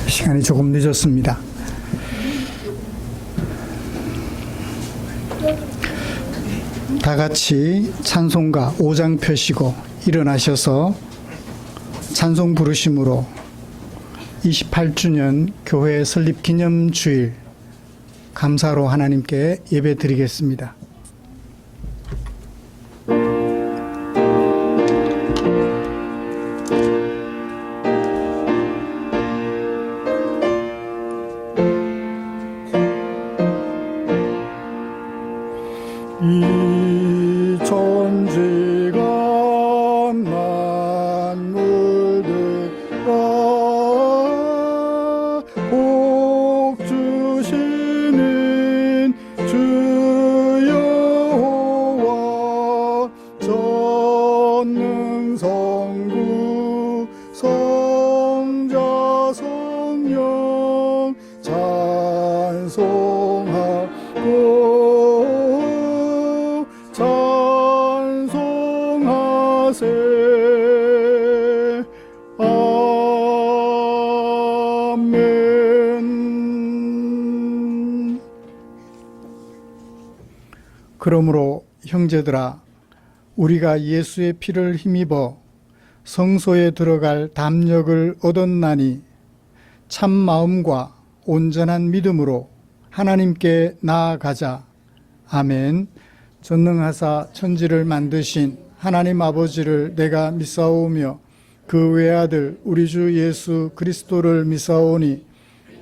시간이 조금 늦었습니다. 다 같이 찬송가 5장 펴시고 일어나셔서 찬송 부르심으로 28주년 교회 설립 기념 주일 감사로 하나님께 예배 드리겠습니다. 이 천지가 만물들아 복 주시는 주 여호와 전능성부 성자 성령 찬송하고 찬송하세. 아멘. 그러므로 형제들아, 우리가 예수의 피를 힘입어 성소에 들어갈 담력을 얻었나니 참 마음과 온전한 믿음으로 하나님께 나아가자. 아멘. 전능하사 천지를 만드신 하나님 아버지를 내가 믿사오며 그 외아들 우리 주 예수 그리스도를 믿사오니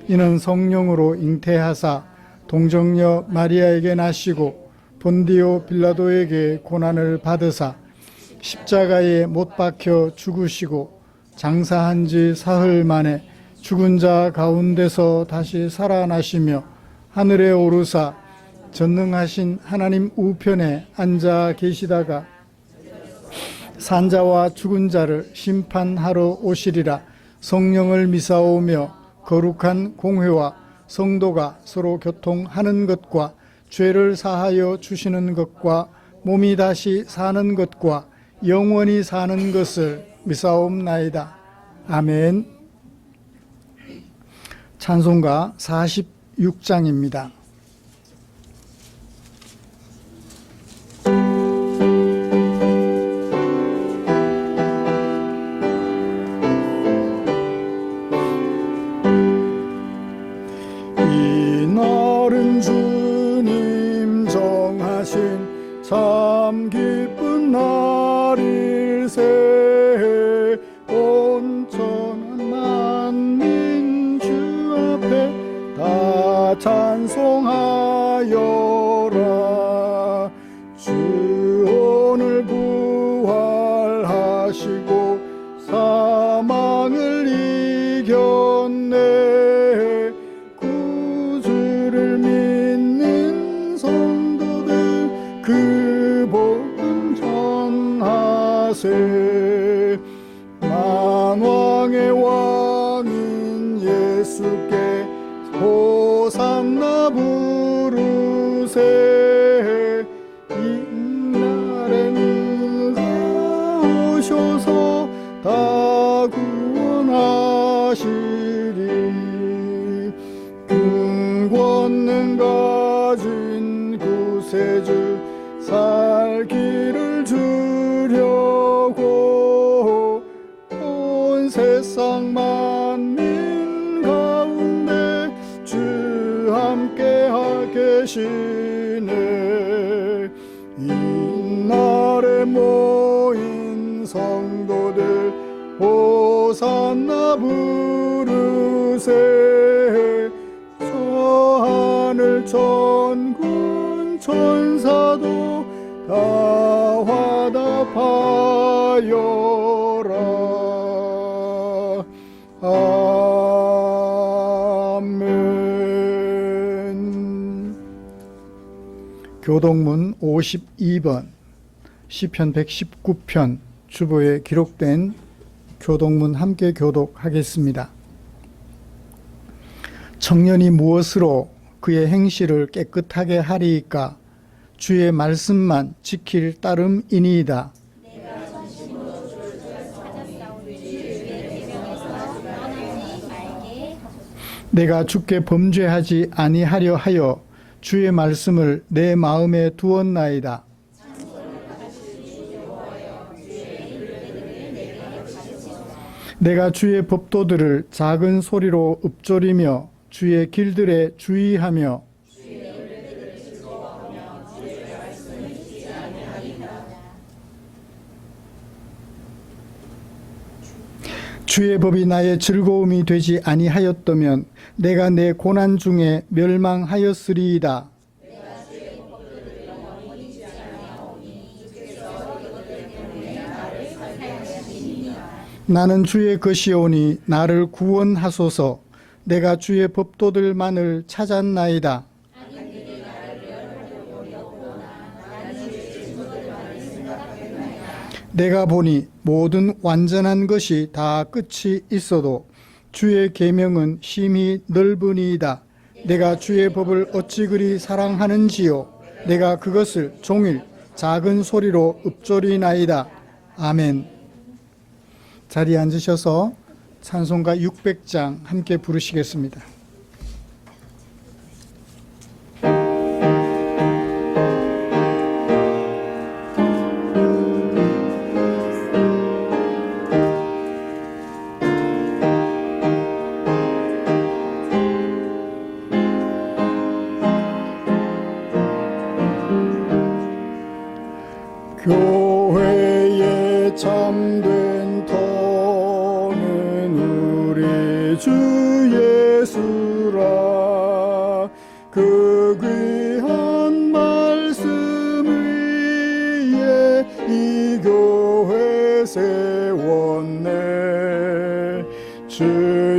이는 성령으로 잉태하사 동정녀 마리아에게 나시고 본디오 빌라도에게 고난을 받으사 십자가에 못 박혀 죽으시고 장사한 지 사흘 만에 죽은 자 가운데서 다시 살아나시며 하늘에 오르사 전능하신 하나님 우편에 앉아 계시다가 산자와 죽은 자를 심판하러 오시리라. 성령을 미사오며 거룩한 공회와 성도가 서로 교통하는 것과 죄를 사하여 주시는 것과 몸이 다시 사는 것과 영원히 사는 것을 미사옵나이다. 아멘. 찬송가 46장입니다. 참 기쁜 날일세. 온천한 만민 주 앞에 다 찬송하여라. 주 오늘 부활하시고 사망을 이겼네. 구주를 믿는 성도들 그 복음 전하세. 만왕의 왕인 예수께 호산나 부르세. 이날에는 나오셔서 다 구원하시리. 근권능 가진 구세주 살 길을 주려고 온 세상 만민 가운데 주 함께 계시네. 이날에 모인 성도들 호산나 부르세. 저 하늘 천군 천사도 다 화답하여라. 아멘. 교독문 52번 시편 119편 주보에 기록된 교독문 함께 교독하겠습니다. 청년이 무엇으로 그의 행실을 깨끗하게 하리이까? 주의 말씀만 지킬 따름이니이다. 내가 주께 범죄하지 아니하려 하여 주의 말씀을 내 마음에 두었나이다. 내가 주의 법도들을 작은 소리로 읊조리며 주의 길들에 주의하며 주의 법이 나의 즐거움이 되지 아니하였다면 내가 내 고난 중에 멸망하였으리이다. 나는 주의 것이오니 나를 구원하소서. 내가 주의 법도들만을 찾았나이다. 내가 보니 모든 완전한 것이 다 끝이 있어도 주의 계명은 심히 넓으니이다. 내가 주의 법을 어찌 그리 사랑하는지요. 내가 그것을 종일 작은 소리로 읊조리나이다. 아멘. 자리에 앉으셔서 찬송가 600장 함께 부르시겠습니다. 교회에 참된 터는 우리 주 예수라. 그 귀한 말씀 위에 이 교회 세웠네. 주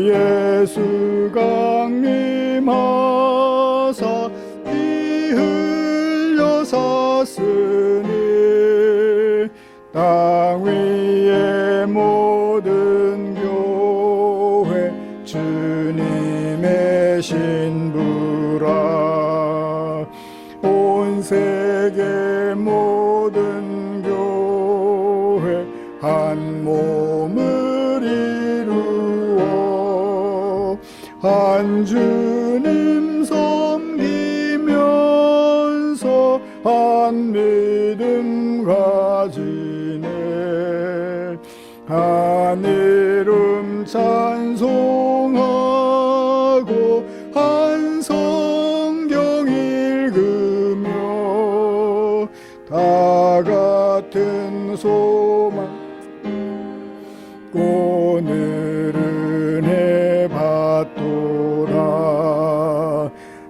예수 강림하사 피 흘려 샀으니 땅 위의 모든 교회 주님의 신부라. 온 세계 모든 교회 한 몸을 이루어 한 주님 섬기면서 한 믿음 가지네. 한 이름 찬송하고 한 성경 읽으며 다 같은 소망 오늘은 해봤도다.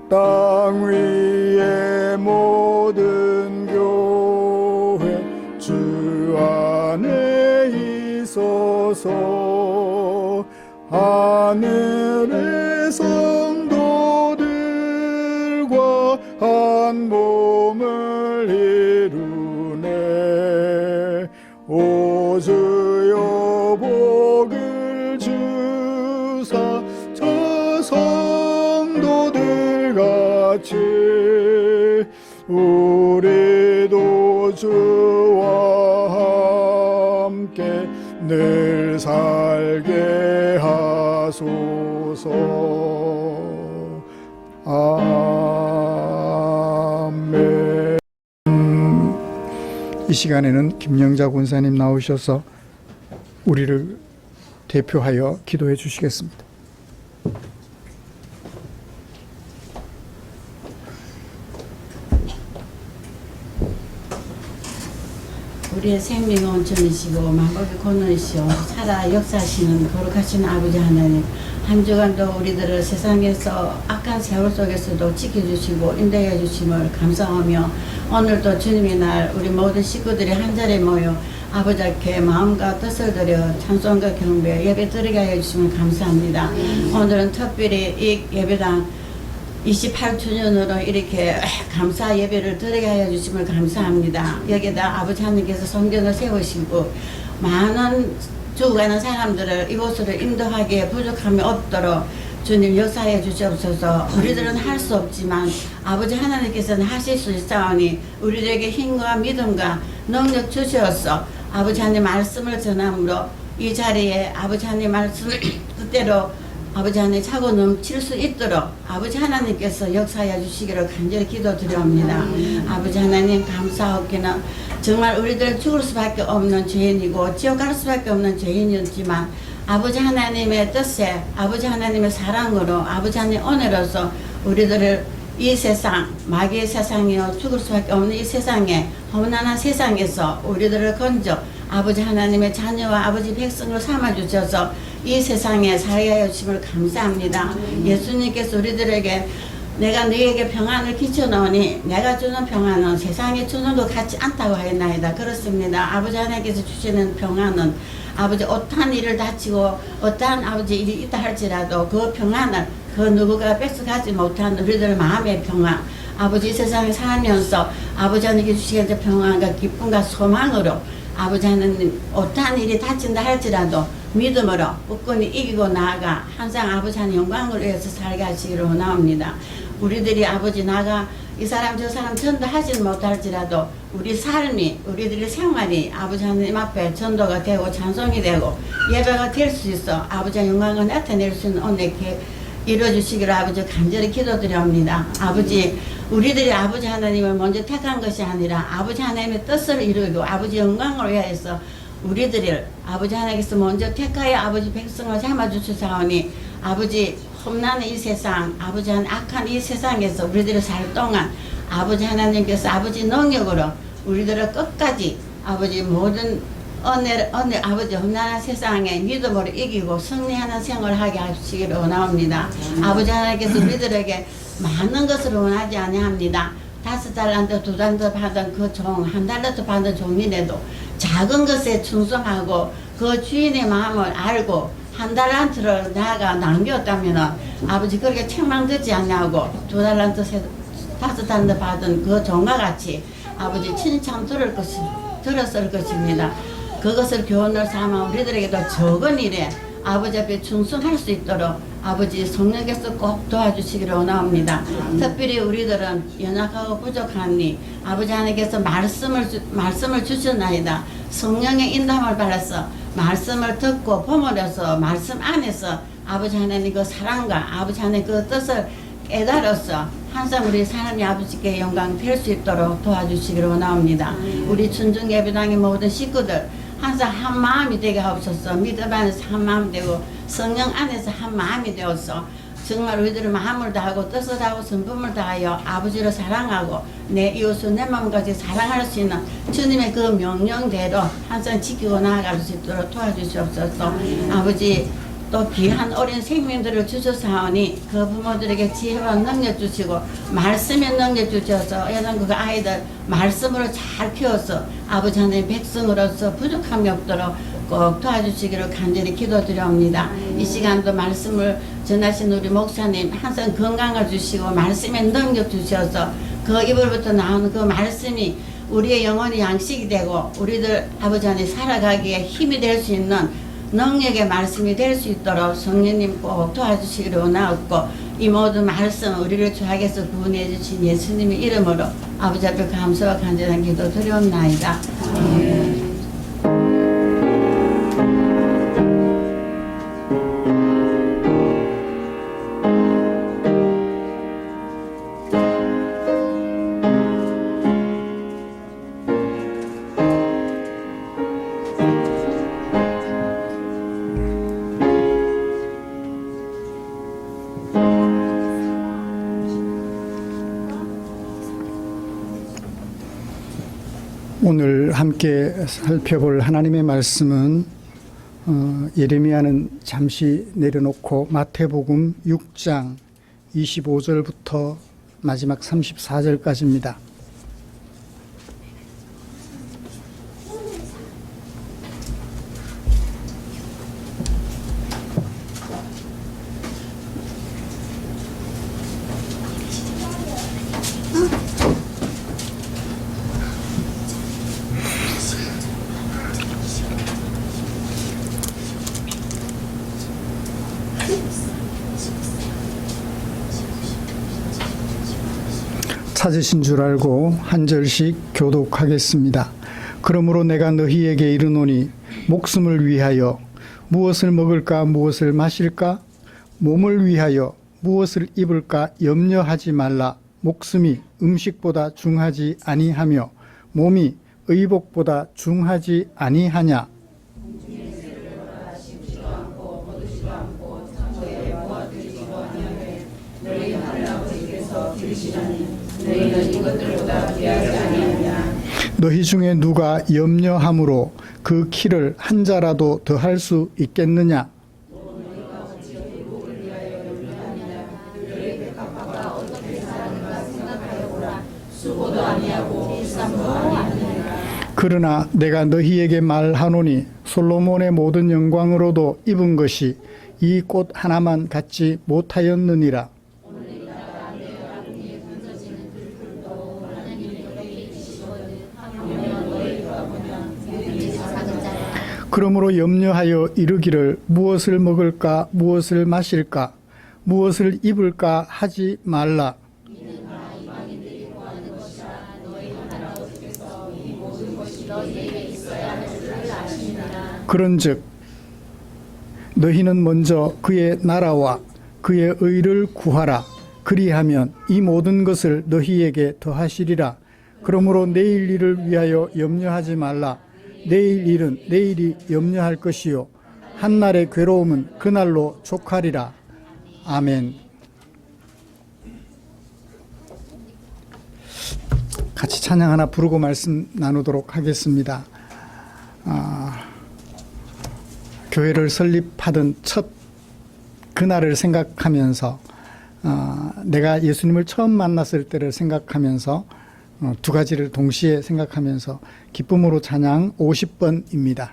땅 위의 모든 교회 주 안에 있어서 하늘의 성도들과 한 몸을 이루네. 오 주여 복을 주사 저 성도들 같이 우리도 주와 함께 늘 살게 하소서. 아멘. 이 시간에는 김영자 권사님 나오셔서 우리를 대표하여 기도해 주시겠습니다. 우리의 생명의 온천이시고 만복의 권능이시오 살아 역사하시는 거룩하신 아버지 하나님, 한 주간도 우리들을 세상에서 악한 세월 속에서도 지켜주시고 인도해 주심을 감사하며 오늘도 주님의 날 우리 모든 식구들이 한자리에 모여 아버지 앞에 마음과 뜻을 들여 찬송과 경배 예배 드리게 하여 주시면 감사합니다. 오늘은 특별히 이 예배당 28주년으로 이렇게 감사 예배를 드리게 하여 주심을 감사합니다. 여기다 아버지 하나님께서 성전을 세우시고 많은 죽어가는 사람들을 이곳으로 인도하기에 부족함이 없도록 주님 역사해 주시옵소서. 우리들은 할 수 없지만 아버지 하나님께서는 하실 수 있사오니 우리들에게 힘과 믿음과 능력 주시옵소서. 아버지 하나님 말씀을 전함으로 이 자리에 아버지 하나님 말씀을 그대로 아버지 하나님 차고 넘칠 수 있도록 아버지 하나님께서 역사해 주시기를 간절히 기도드립니다. 아버지 하나님 감사하옵기는 정말 우리들은 죽을 수밖에 없는 죄인이고 지옥 갈 수밖에 없는 죄인이었지만 아버지 하나님의 뜻에 아버지 하나님의 사랑으로 아버지 하나님 은혜로서 우리들을 이 세상 마귀의 세상이요 죽을 수밖에 없는 이 세상에 험난한 세상에서 우리들을 건져 아버지 하나님의 자녀와 아버지 백성을 삼아주셔서 이 세상에 살게 하여 주심을 감사합니다. 예수님께서 우리들에게 내가 너희에게 평안을 끼쳐놓으니 내가 주는 평안은 세상에 주는 것 같지 않다고 하였나이다. 그렇습니다. 아버지 하나님께서 주시는 평안은 아버지 어떠한 일을 다치고 어떠한 아버지 일이 있다 할지라도 그 평안을 그 누구가 뺏어가지 못한 우리들 마음의 평안 아버지 이 세상에 살면서 아버지 하나님께 주시는 평안과 기쁨과 소망으로 아버지 하나님 어떠한 일이 다친다 할지라도 믿음으로 굳건히 이기고 나아가 항상 아버지 하나님 영광을 위해서 살게 하시기를 원합니다. 우리들이 아버지 나가 이 사람 저 사람 전도하지는 못할지라도 우리 삶이 우리들의 생활이 아버지 하나님 앞에 전도가 되고 찬송이 되고 예배가 될 수 있어 아버지 영광을 나타낼 수 있는 오늘 이루어주시기를 아버지 간절히 기도드립니다. 아버지 우리들이 아버지 하나님을 먼저 택한 것이 아니라 아버지 하나님의 뜻을 이루고 아버지 영광을 위하여서 우리들을 아버지 하나님께서 먼저 택하여 아버지 백성을 삼아주시사오니 아버지 험난한 이 세상 아버지 하나님 악한 이 세상에서 우리들을 살 동안 아버지 하나님께서 아버지 능력으로 우리들을 끝까지 아버지 모든 은혜 아버지 험난한 세상에 믿음으로 이기고 승리하는 생활을 하게 하시기를 원합니다. 아버지 하나님께서 우리들에게 많은 것을 원하지 아니합니다. 5달란트 2달란트 받은 그 종, 1달란트 받은 종이라도 작은 것에 충성하고 그 주인의 마음을 알고 1달란트를 나아가 남겼다면 아버지 그렇게 책망되지 않냐고 2달란트 5달란트 받은 그 종과 같이 아버지 칭찬 들었을 것입니다. 그것을 교훈을 삼아 우리들에게도 적은 일에 아버지 앞에 충성할 수 있도록 아버지 성령께서 꼭 도와주시기를 원합니다. 특별히 우리들은 연약하고 부족하니 아버지 하나님께서 말씀을 주셨나이다. 성령의 인도함을 받아서 말씀을 듣고 범으로서 말씀 안에서 아버지 하나님 그 사랑과 아버지 하나님 그 뜻을 깨달아서 항상 우리 하나님 아버지께 영광 될 수 있도록 도와주시기를 원합니다. 우리 춘중 예배당의 모든 식구들 항상 한 마음이 되게 하옵소서. 믿음 안에서 한 마음 되고 성령 안에서 한 마음이 되어서 정말 우리들의 마음을 다하고 뜻을 다하고 성품을 다하여 아버지를 사랑하고 내 이웃을 내 마음까지 사랑할 수 있는 주님의 그 명령대로 항상 지키고 나아갈 수 있도록 도와주시옵소서. 아버지 또 귀한 어린 생명들을 주셔서하오니 그 부모들에게 지혜와 능력 주시고 말씀의 능력 주셔서 애는 그 아이들 말씀으로 잘 키워서 아버지 하나님 백성으로서 부족함이 없도록 꼭 도와주시기를 간절히 기도드립니다. 이 시간도 말씀을 전하신 우리 목사님 항상 건강을 주시고 말씀의 능력 주셔서 그 입으로부터 나오는 그 말씀이 우리의 영혼의 양식이 되고 우리들 아버지 하나님 살아가기에 힘이 될 수 있는 능력의 말씀이 될 수 있도록 성령님 꼭 도와주시기를 원하옵고 이 모든 말씀 우리를 주하게서 구원해 주신 예수님의 이름으로 아버지 앞에 감사와 간절한 기도 드리옵나이다. 오늘 함께 살펴볼 하나님의 말씀은 예레미야는 잠시 내려놓고 마태복음 6장 25절부터 마지막 34절까지입니다. 찾으신 줄 알고 한 절씩 교독하겠습니다. 그러므로 내가 너희에게 이르노니 목숨을 위하여 무엇을 먹을까 무엇을 마실까 몸을 위하여 무엇을 입을까 염려하지 말라. 목숨이 음식보다 중하지 아니하며 몸이 의복보다 중하지 아니하냐. 너희 중에 누가 염려함으로 그 키를 한 자라도 더할 수 있겠느냐. 그러나 내가 너희에게 말하노니 솔로몬의 모든 영광으로도 입은 것이 이 꽃 하나만 갖지 못하였느니라. 그러므로 염려하여 이르기를 무엇을 먹을까 무엇을 마실까 무엇을 입을까 하지 말라. 그런즉 너희는 먼저 그의 나라와 그의 의를 구하라. 그리하면 이 모든 것을 너희에게 더하시리라. 그러므로 내일 일을 위하여 염려하지 말라. 내일 일은 내일이 염려할 것이요 한날의 괴로움은 그날로 족하리라. 아멘. 같이 찬양 하나 부르고 말씀 나누도록 하겠습니다. 교회를 설립하던 첫 그날을 생각하면서 내가 예수님을 처음 만났을 때를 생각하면서 두 가지를 동시에 생각하면서 기쁨으로 찬양 50번입니다.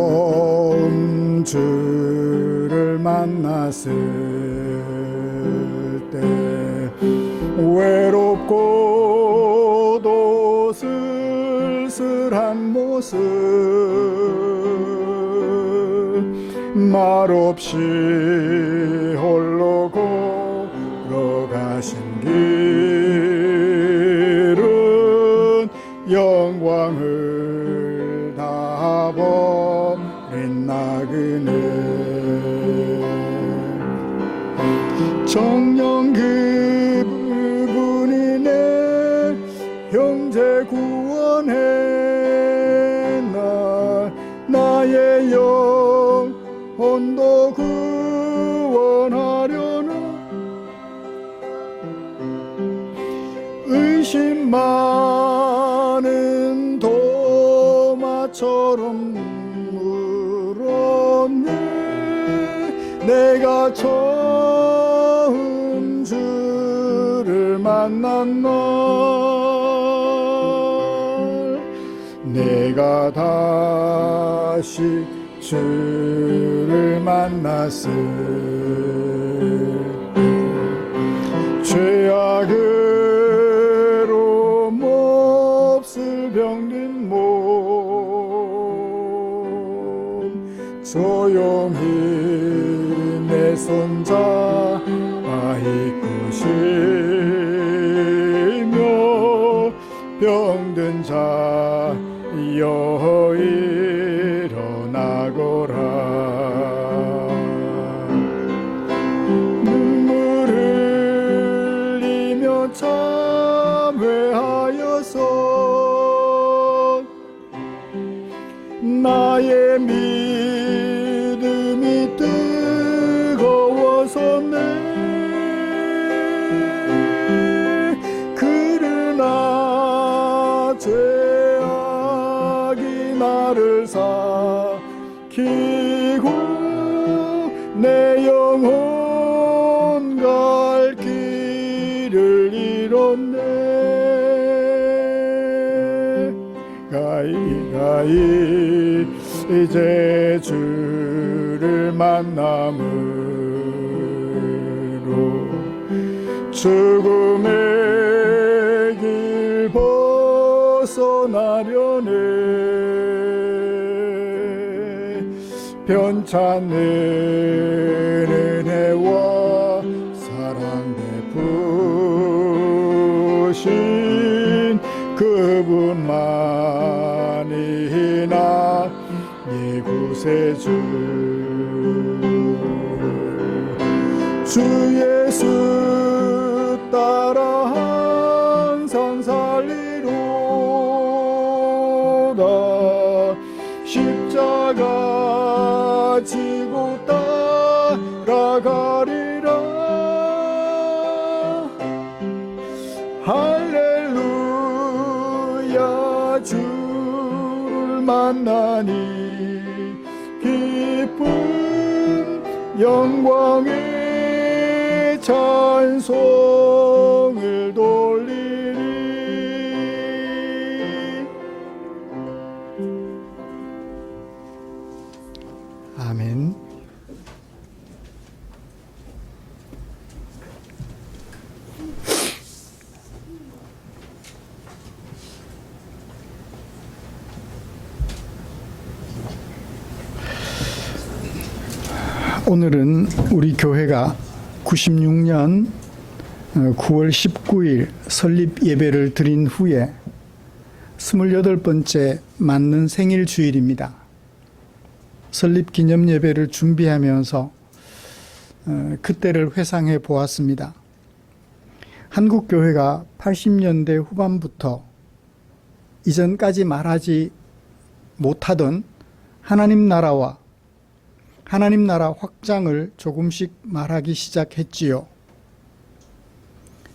처음 주를 만났을 때 외롭고도 쓸쓸한 모습 말없이 홀로 걸어가신 길은 영광을 다 버린 나그네 정녕 그분이 내 형제 구원해 나의 영혼도 구원하려나 의심 많은 도마처럼 물었네 내가 처음 주를 만난 날 내가 다시 주를 만났을 죄악으로 몹쓸 병든 몸 조용히 내 손잡아 이끄시며 병든 자여 일어나거라 눈물 흘리며 참회하여서 나의 믿음이 뜨거워서네 그러나 죄악이 나를 삼키고 내 영혼 갈 길을 잃었네 가히 이제 주를 만남으로 죽음의 길 벗어나려네 변찬는 은혜와 사랑 베푸신 그분만이 나 구세주 주 예수 따라 항상 살리로다 십자가 지고 따라가리라 할렐루야 주를 만나니 기쁜 영광의 찬송을 돌리리 아멘. 오늘은 우리 교회가 96년 9월 19일 설립 예배를 드린 후에 28번째 맞는 생일 주일입니다. 설립 기념 예배를 준비하면서 그때를 회상해 보았습니다. 한국 교회가 80년대 후반부터 이전까지 말하지 못하던 하나님 나라와 하나님 나라 확장을 조금씩 말하기 시작했지요.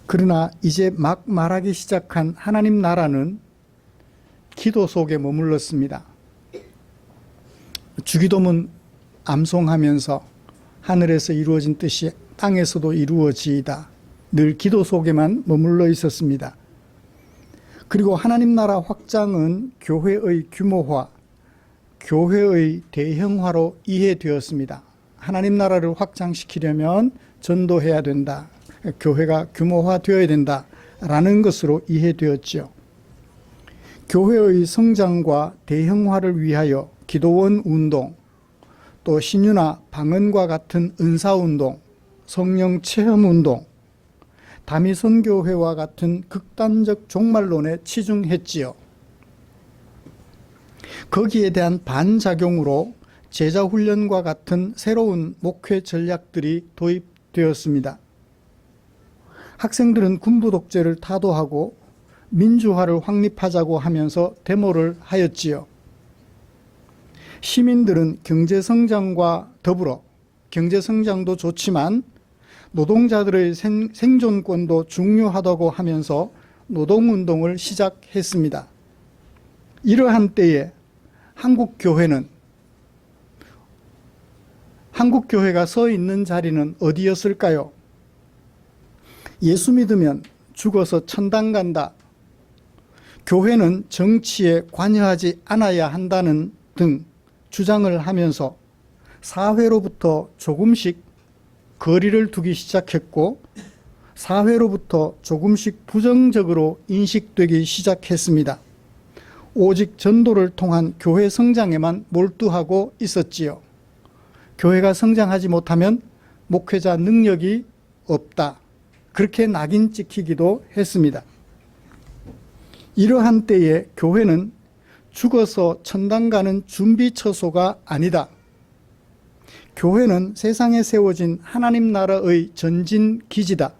그러나 이제 막 말하기 시작한 하나님 나라는 기도 속에 머물렀습니다. 주기도문 암송하면서 하늘에서 이루어진 뜻이 땅에서도 이루어지이다. 늘 기도 속에만 머물러 있었습니다. 그리고 하나님 나라 확장은 교회의 규모화, 교회의 대형화로 이해되었습니다. 하나님 나라를 확장시키려면 전도해야 된다. 교회가 규모화되어야 된다라는 것으로 이해되었죠. 교회의 성장과 대형화를 위하여 기도원 운동, 또 신유나 방언과 같은 은사운동, 성령 체험운동, 다미선교회와 같은 극단적 종말론에 치중했지요. 거기에 대한 반작용으로 제자훈련과 같은 새로운 목회 전략들이 도입되었습니다. 학생들은 군부 독재를 타도하고 민주화를 확립하자고 하면서 데모를 하였지요. 시민들은 경제성장과 더불어 경제성장도 좋지만 노동자들의 생존권도 중요하다고 하면서 노동운동을 시작했습니다. 이러한 때에 한국교회가 서 있는 자리는 어디였을까요? 예수 믿으면 죽어서 천당 간다. 교회는 정치에 관여하지 않아야 한다는 등 주장을 하면서 사회로부터 조금씩 거리를 두기 시작했고 사회로부터 조금씩 부정적으로 인식되기 시작했습니다. 오직 전도를 통한 교회 성장에만 몰두하고 있었지요. 교회가 성장하지 못하면 목회자 능력이 없다. 그렇게 낙인 찍히기도 했습니다. 이러한 때에 교회는 죽어서 천당 가는 준비처소가 아니다. 교회는 세상에 세워진 하나님 나라의 전진 기지다.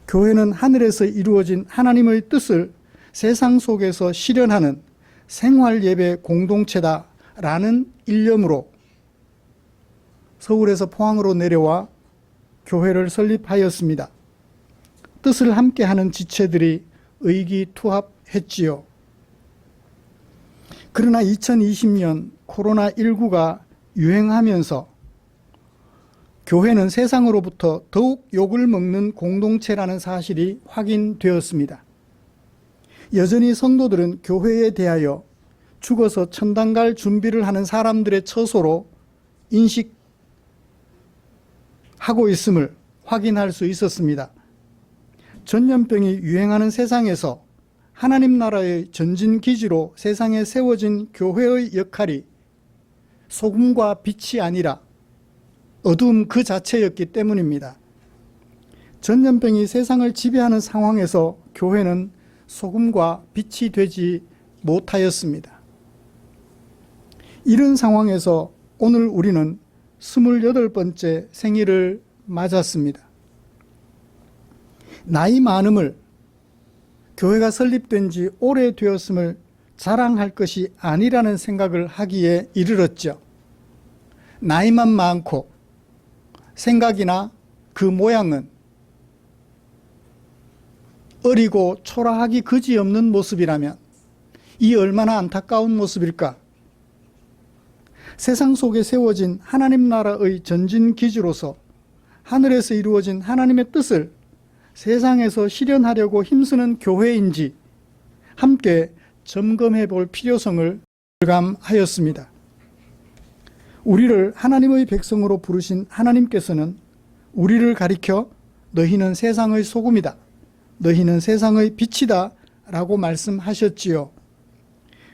교회는 하늘에서 이루어진 하나님의 뜻을 세상 속에서 실현하는 생활 예배 공동체다라는 일념으로 서울에서 포항으로 내려와 교회를 설립하였습니다. 뜻을 함께하는 지체들이 의기투합했지요. 그러나 2020년 코로나19가 유행하면서 교회는 세상으로부터 더욱 욕을 먹는 공동체라는 사실이 확인되었습니다. 여전히 성도들은 교회에 대하여 죽어서 천당 갈 준비를 하는 사람들의 처소로 인식하고 있음을 확인할 수 있었습니다. 전염병이 유행하는 세상에서 하나님 나라의 전진기지로 세상에 세워진 교회의 역할이 소금과 빛이 아니라 어두움 그 자체였기 때문입니다. 전염병이 세상을 지배하는 상황에서 교회는 소금과 빛이 되지 못하였습니다. 이런 상황에서 오늘 우리는 28번째 생일을 맞았습니다. 나이 많음을, 교회가 설립된 지 오래되었음을 자랑할 것이 아니라는 생각을 하기에 이르렀죠. 나이만 많고 생각이나 그 모양은 어리고 초라하기 그지없는 모습이라면 이 얼마나 안타까운 모습일까? 세상 속에 세워진 하나님 나라의 전진기지로서 하늘에서 이루어진 하나님의 뜻을 세상에서 실현하려고 힘쓰는 교회인지 함께 점검해 볼 필요성을 절감하였습니다. 우리를 하나님의 백성으로 부르신 하나님께서는 우리를 가리켜 너희는 세상의 소금이다, 너희는 세상의 빛이다 라고 말씀하셨지요.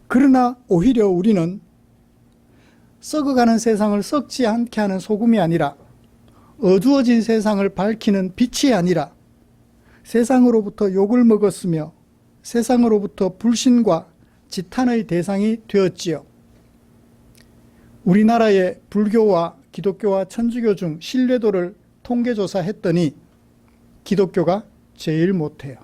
그러나 오히려 우리는 썩어가는 세상을 썩지 않게 하는 소금이 아니라 어두워진 세상을 밝히는 빛이 아니라 세상으로부터 욕을 먹었으며 세상으로부터 불신과 지탄의 대상이 되었지요. 우리나라의 불교와 기독교와 천주교 중 신뢰도를 통계조사했더니 기독교가 제일 못해요.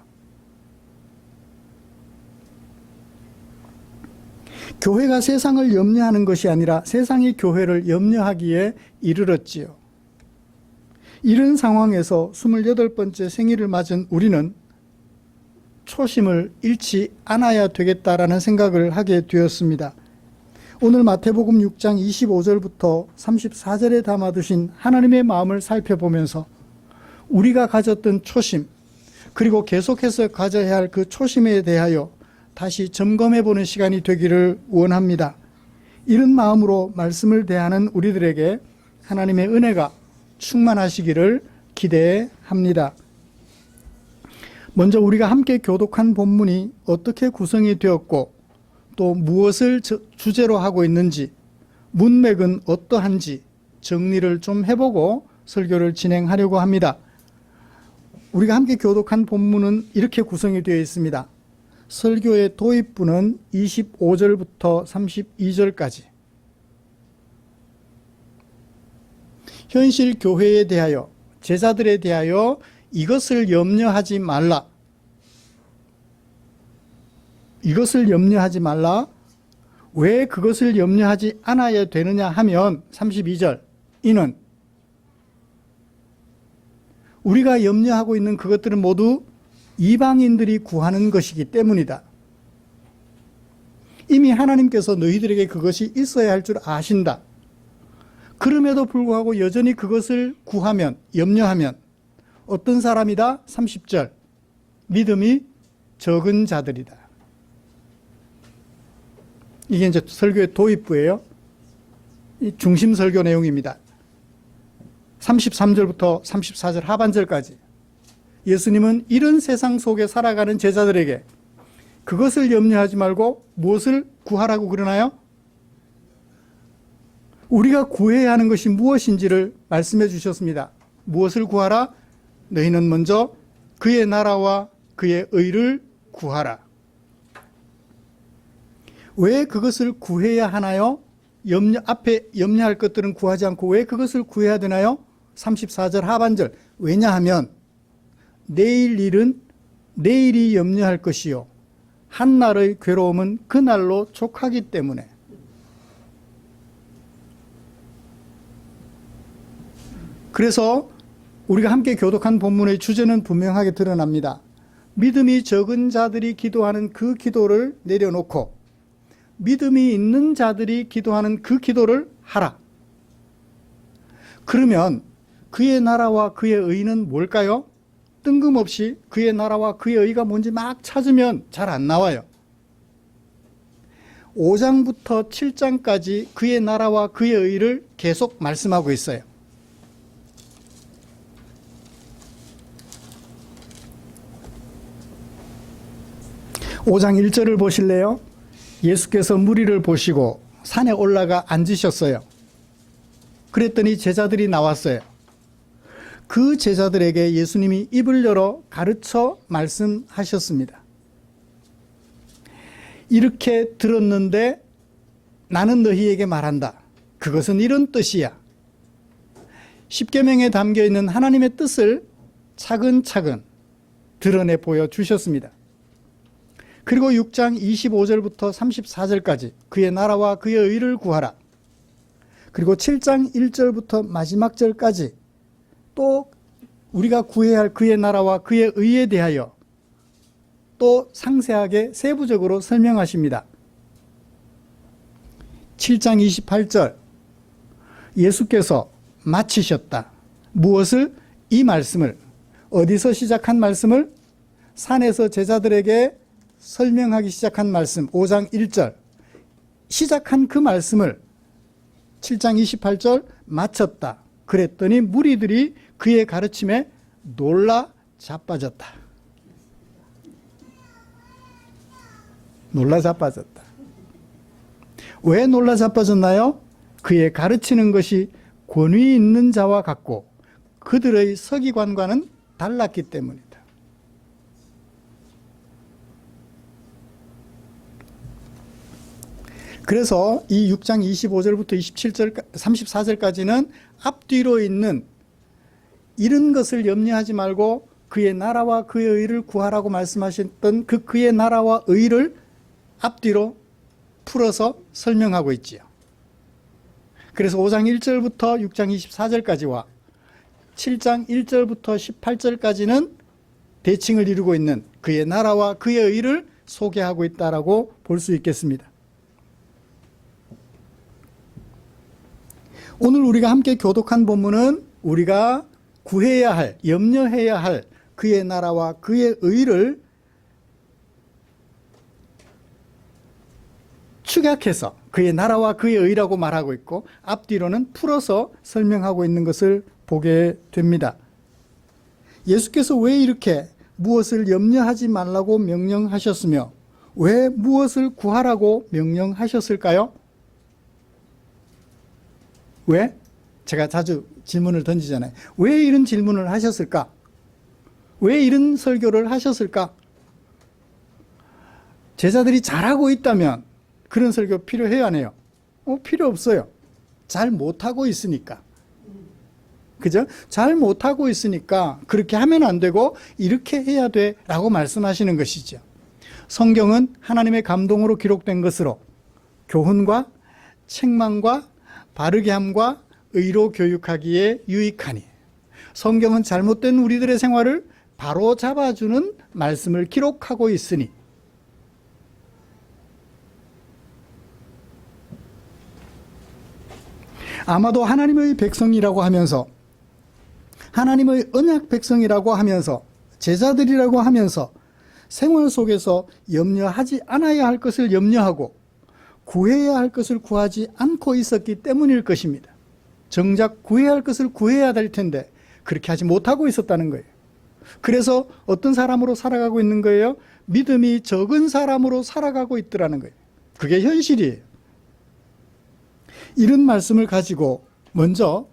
교회가 세상을 염려하는 것이 아니라 세상이 교회를 염려하기에 이르렀지요. 이런 상황에서 28번째 생일을 맞은 우리는 초심을 잃지 않아야 되겠다라는 생각을 하게 되었습니다. 오늘 마태복음 6장 25절부터 34절에 담아두신 하나님의 마음을 살펴보면서 우리가 가졌던 초심, 그리고 계속해서 가져야 할 그 초심에 대하여 다시 점검해보는 시간이 되기를 원합니다. 이런 마음으로 말씀을 대하는 우리들에게 하나님의 은혜가 충만하시기를 기대합니다. 먼저 우리가 함께 교독한 본문이 어떻게 구성이 되었고 또 무엇을 주제로 하고 있는지, 문맥은 어떠한지 정리를 좀 해보고 설교를 진행하려고 합니다. 우리가 함께 교독한 본문은 이렇게 구성이 되어 있습니다. 설교의 도입부는 25절부터 32절까지. 현실 교회에 대하여, 제자들에 대하여 이것을 염려하지 말라. 이것을 염려하지 말라. 왜 그것을 염려하지 않아야 되느냐 하면 32절, 이는 우리가 염려하고 있는 그것들은 모두 이방인들이 구하는 것이기 때문이다. 이미 하나님께서 너희들에게 그것이 있어야 할 줄 아신다. 그럼에도 불구하고 여전히 그것을 구하면, 염려하면 어떤 사람이다? 30절, 믿음이 적은 자들이다. 이게 이제 설교의 도입부예요. 이 중심 설교 내용입니다. 33절부터 34절 하반절까지 예수님은 이런 세상 속에 살아가는 제자들에게 그것을 염려하지 말고 무엇을 구하라고 그러나요? 우리가 구해야 하는 것이 무엇인지를 말씀해 주셨습니다. 무엇을 구하라? 너희는 먼저 그의 나라와 그의 의를 구하라. 왜 그것을 구해야 하나요? 앞에 염려할 것들은 구하지 않고 왜 그것을 구해야 되나요? 34절 하반절. 왜냐하면 내일 일은 내일이 염려할 것이요 한날의 괴로움은 그날로 족하기 때문에. 그래서 우리가 함께 교독한 본문의 주제는 분명하게 드러납니다. 믿음이 적은 자들이 기도하는 그 기도를 내려놓고 믿음이 있는 자들이 기도하는 그 기도를 하라. 그러면 그의 나라와 그의 의는 뭘까요? 뜬금없이 그의 나라와 그의 의가 뭔지 막 찾으면 잘 안 나와요. 5장부터 7장까지 그의 나라와 그의 의를 계속 말씀하고 있어요. 5장 1절을 보실래요? 예수께서 무리를 보시고 산에 올라가 앉으셨어요. 그랬더니 제자들이 나왔어요. 그 제자들에게 예수님이 입을 열어 가르쳐 말씀하셨습니다. 이렇게 들었는데 나는 너희에게 말한다. 그것은 이런 뜻이야. 십계명에 담겨있는 하나님의 뜻을 차근차근 드러내 보여주셨습니다. 그리고 6장 25절부터 34절까지 그의 나라와 그의 의를 구하라. 그리고 7장 1절부터 마지막 절까지 또 우리가 구해야 할 그의 나라와 그의 의에 대하여 또 상세하게 세부적으로 설명하십니다. 7장 28절 예수께서 마치셨다. 무엇을? 이 말씀을. 어디서 시작한 말씀을? 산에서 제자들에게 설명하기 시작한 말씀 5장 1절 시작한 그 말씀을 7장 28절 마쳤다. 그랬더니 무리들이 그의 가르침에 놀라 자빠졌다. 놀라 자빠졌다. 왜 놀라 자빠졌나요? 그의 가르치는 것이 권위 있는 자와 같고 그들의 서기관과는 달랐기 때문이다. 그래서 이 6장 25절부터 27절, 34절까지는 앞뒤로 있는 이런 것을 염려하지 말고 그의 나라와 그의 의를 구하라고 말씀하셨던 그의 나라와 의를 앞뒤로 풀어서 설명하고 있지요. 그래서 5장 1절부터 6장 24절까지와 7장 1절부터 18절까지는 대칭을 이루고 있는 그의 나라와 그의 의를 소개하고 있다라고 볼 수 있겠습니다. 오늘 우리가 함께 교독한 본문은 우리가 구해야 할, 염려해야 할 그의 나라와 그의 의를 축약해서 그의 나라와 그의 의라고 말하고 있고 앞뒤로는 풀어서 설명하고 있는 것을 보게 됩니다. 예수께서 왜 이렇게 무엇을 염려하지 말라고 명령하셨으며 왜 무엇을 구하라고 명령하셨을까요? 왜? 제가 자주 질문을 던지잖아요. 왜 이런 질문을 하셨을까? 왜 이런 설교를 하셨을까? 제자들이 잘하고 있다면 그런 설교 필요해요, 안 해요? 필요 없어요. 잘 못하고 있으니까. 그죠? 잘 못하고 있으니까 그렇게 하면 안 되고 이렇게 해야 돼 라고 말씀하시는 것이죠. 성경은 하나님의 감동으로 기록된 것으로 교훈과 책망과 바르게 함과 의로 교육하기에 유익하니 성경은 잘못된 우리들의 생활을 바로 잡아주는 말씀을 기록하고 있으니 아마도 하나님의 백성이라고 하면서 하나님의 언약 백성이라고 하면서 제자들이라고 하면서 생활 속에서 염려하지 않아야 할 것을 염려하고 구해야 할 것을 구하지 않고 있었기 때문일 것입니다. 정작 구해야 할 것을 구해야 될 텐데 그렇게 하지 못하고 있었다는 거예요. 그래서 어떤 사람으로 살아가고 있는 거예요? 믿음이 적은 사람으로 살아가고 있더라는 거예요. 그게 현실이에요. 이런 말씀을 가지고 먼저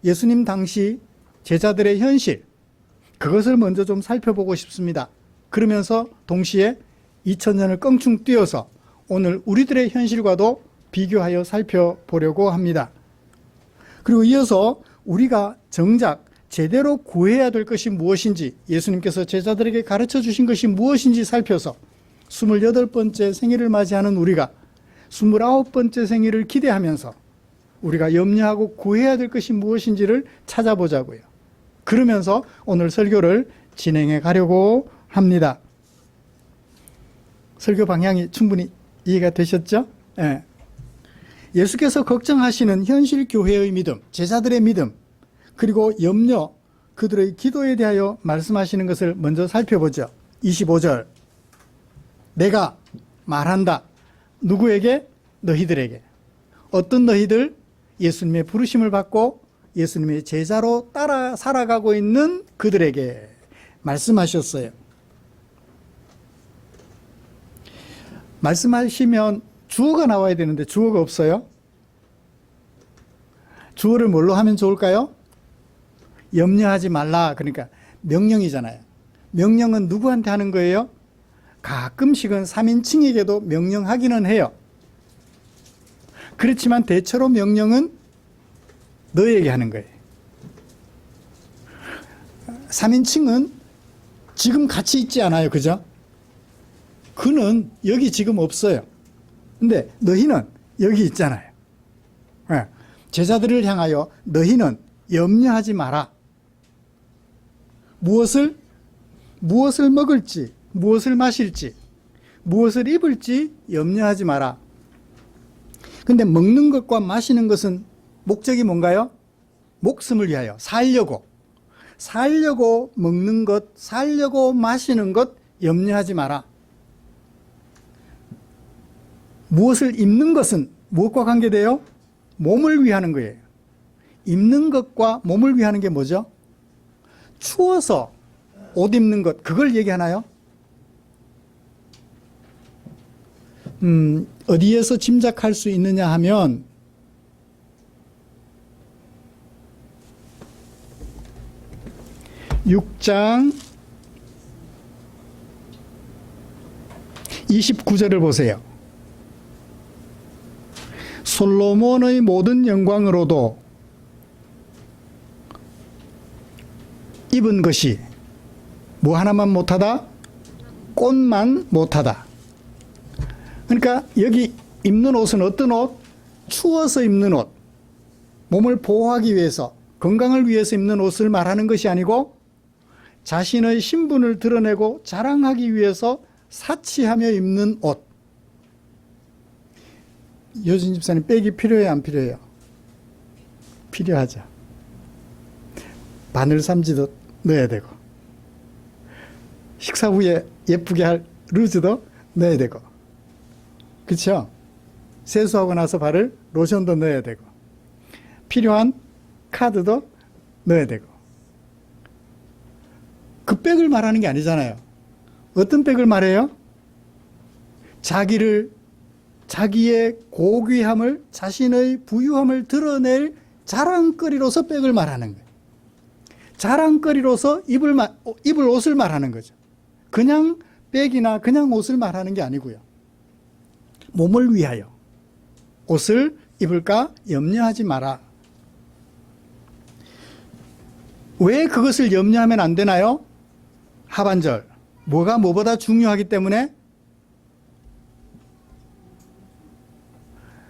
예수님 당시 제자들의 현실, 그것을 먼저 좀 살펴보고 싶습니다. 그러면서 동시에 2000년을 껑충 뛰어서 오늘 우리들의 현실과도 비교하여 살펴보려고 합니다. 그리고 이어서 우리가 정작 제대로 구해야 될 것이 무엇인지, 예수님께서 제자들에게 가르쳐 주신 것이 무엇인지 살펴서 28번째 생일을 맞이하는 우리가 29번째 생일을 기대하면서 우리가 염려하고 구해야 될 것이 무엇인지를 찾아보자고요. 그러면서 오늘 설교를 진행해 가려고 합니다. 설교 방향이 충분히 이해가 되셨죠? 네. 예수께서 걱정하시는 현실 교회의 믿음, 제자들의 믿음, 그리고 염려, 그들의 기도에 대하여 말씀하시는 것을 먼저 살펴보죠. 25절. 내가 말한다. 누구에게? 너희들에게. 어떤 너희들? 예수님의 부르심을 받고 예수님의 제자로 따라 살아가고 있는 그들에게 말씀하셨어요. 말씀하시면 주어가 나와야 되는데 주어가 없어요. 주어를 뭘로 하면 좋을까요? 염려하지 말라. 그러니까 명령이잖아요. 명령은 누구한테 하는 거예요? 가끔씩은 3인칭에게도 명령하기는 해요. 그렇지만 대체로 명령은 너에게 하는 거예요. 3인칭은 지금 같이 있지 않아요. 그죠? 그는 여기 지금 없어요. 근데 너희는 여기 있잖아요. 제자들을 향하여 너희는 염려하지 마라. 무엇을 먹을지, 무엇을 마실지, 무엇을 입을지 염려하지 마라. 근데 먹는 것과 마시는 것은 목적이 뭔가요? 목숨을 위하여 살려고 먹는 것, 살려고 마시는 것 염려하지 마라. 무엇을 입는 것은 무엇과 관계돼요? 몸을 위하는 거예요. 입는 것과 몸을 위하는 게 뭐죠? 추워서 옷 입는 것, 그걸 얘기하나요? 어디에서 짐작할 수 있느냐 하면 6장 29절을 보세요. 솔로몬의 모든 영광으로도 입은 것이 뭐 하나만 못하다? 꽃만 못하다. 그러니까 여기 입는 옷은 어떤 옷? 추워서 입는 옷. 몸을 보호하기 위해서, 건강을 위해서 입는 옷을 말하는 것이 아니고 자신의 신분을 드러내고 자랑하기 위해서 사치하며 입는 옷. 여진 집사님, 백이 필요해요, 안 필요해요? 필요하죠. 바늘 삼지도 넣어야 되고, 식사 후에 예쁘게 할 루즈도 넣어야 되고, 그렇죠? 세수하고 나서 바를 로션도 넣어야 되고, 필요한 카드도 넣어야 되고. 그 백을 말하는 게 아니잖아요. 어떤 백을 말해요? 자기의 고귀함을, 자신의 부유함을 드러낼 자랑거리로서 백을 말하는 거예요. 자랑거리로서 입을 옷을 말하는 거죠. 그냥 백이나 그냥 옷을 말하는 게 아니고요. 몸을 위하여 옷을 입을까 염려하지 마라. 왜 그것을 염려하면 안 되나요? 하반절. 뭐가 뭐보다 중요하기 때문에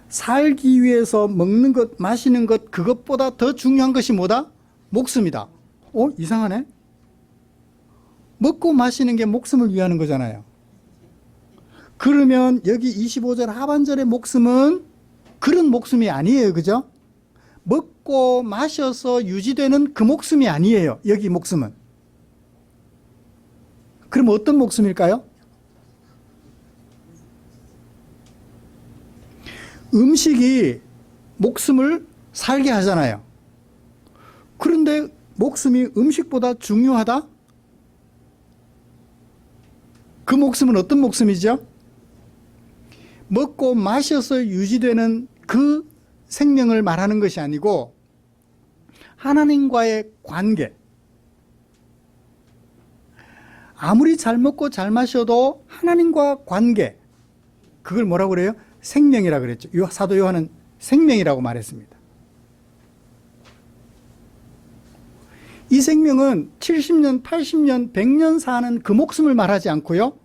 살기 위해서 먹는 것, 마시는 것, 그것보다 더 중요한 것이 뭐다? 목숨이다. 이상하네. 먹고 마시는 게 목숨을 위하는 거잖아요. 그러면 여기 25절 하반절의 목숨은 그런 목숨이 아니에요. 그죠? 먹고 마셔서 유지되는 그 목숨이 아니에요. 여기 목숨은. 그럼 어떤 목숨일까요? 음식이 목숨을 살게 하잖아요. 그런데 목숨이 음식보다 중요하다? 그 목숨은 어떤 목숨이죠? 먹고 마셔서 유지되는 그 생명을 말하는 것이 아니고 하나님과의 관계. 아무리 잘 먹고 잘 마셔도 하나님과 관계. 그걸 뭐라고 그래요? 생명이라고 그랬죠. 사도 요한은 생명이라고 말했습니다. 이 생명은 70년, 80년, 100년 사는 그 목숨을 말하지 않고요.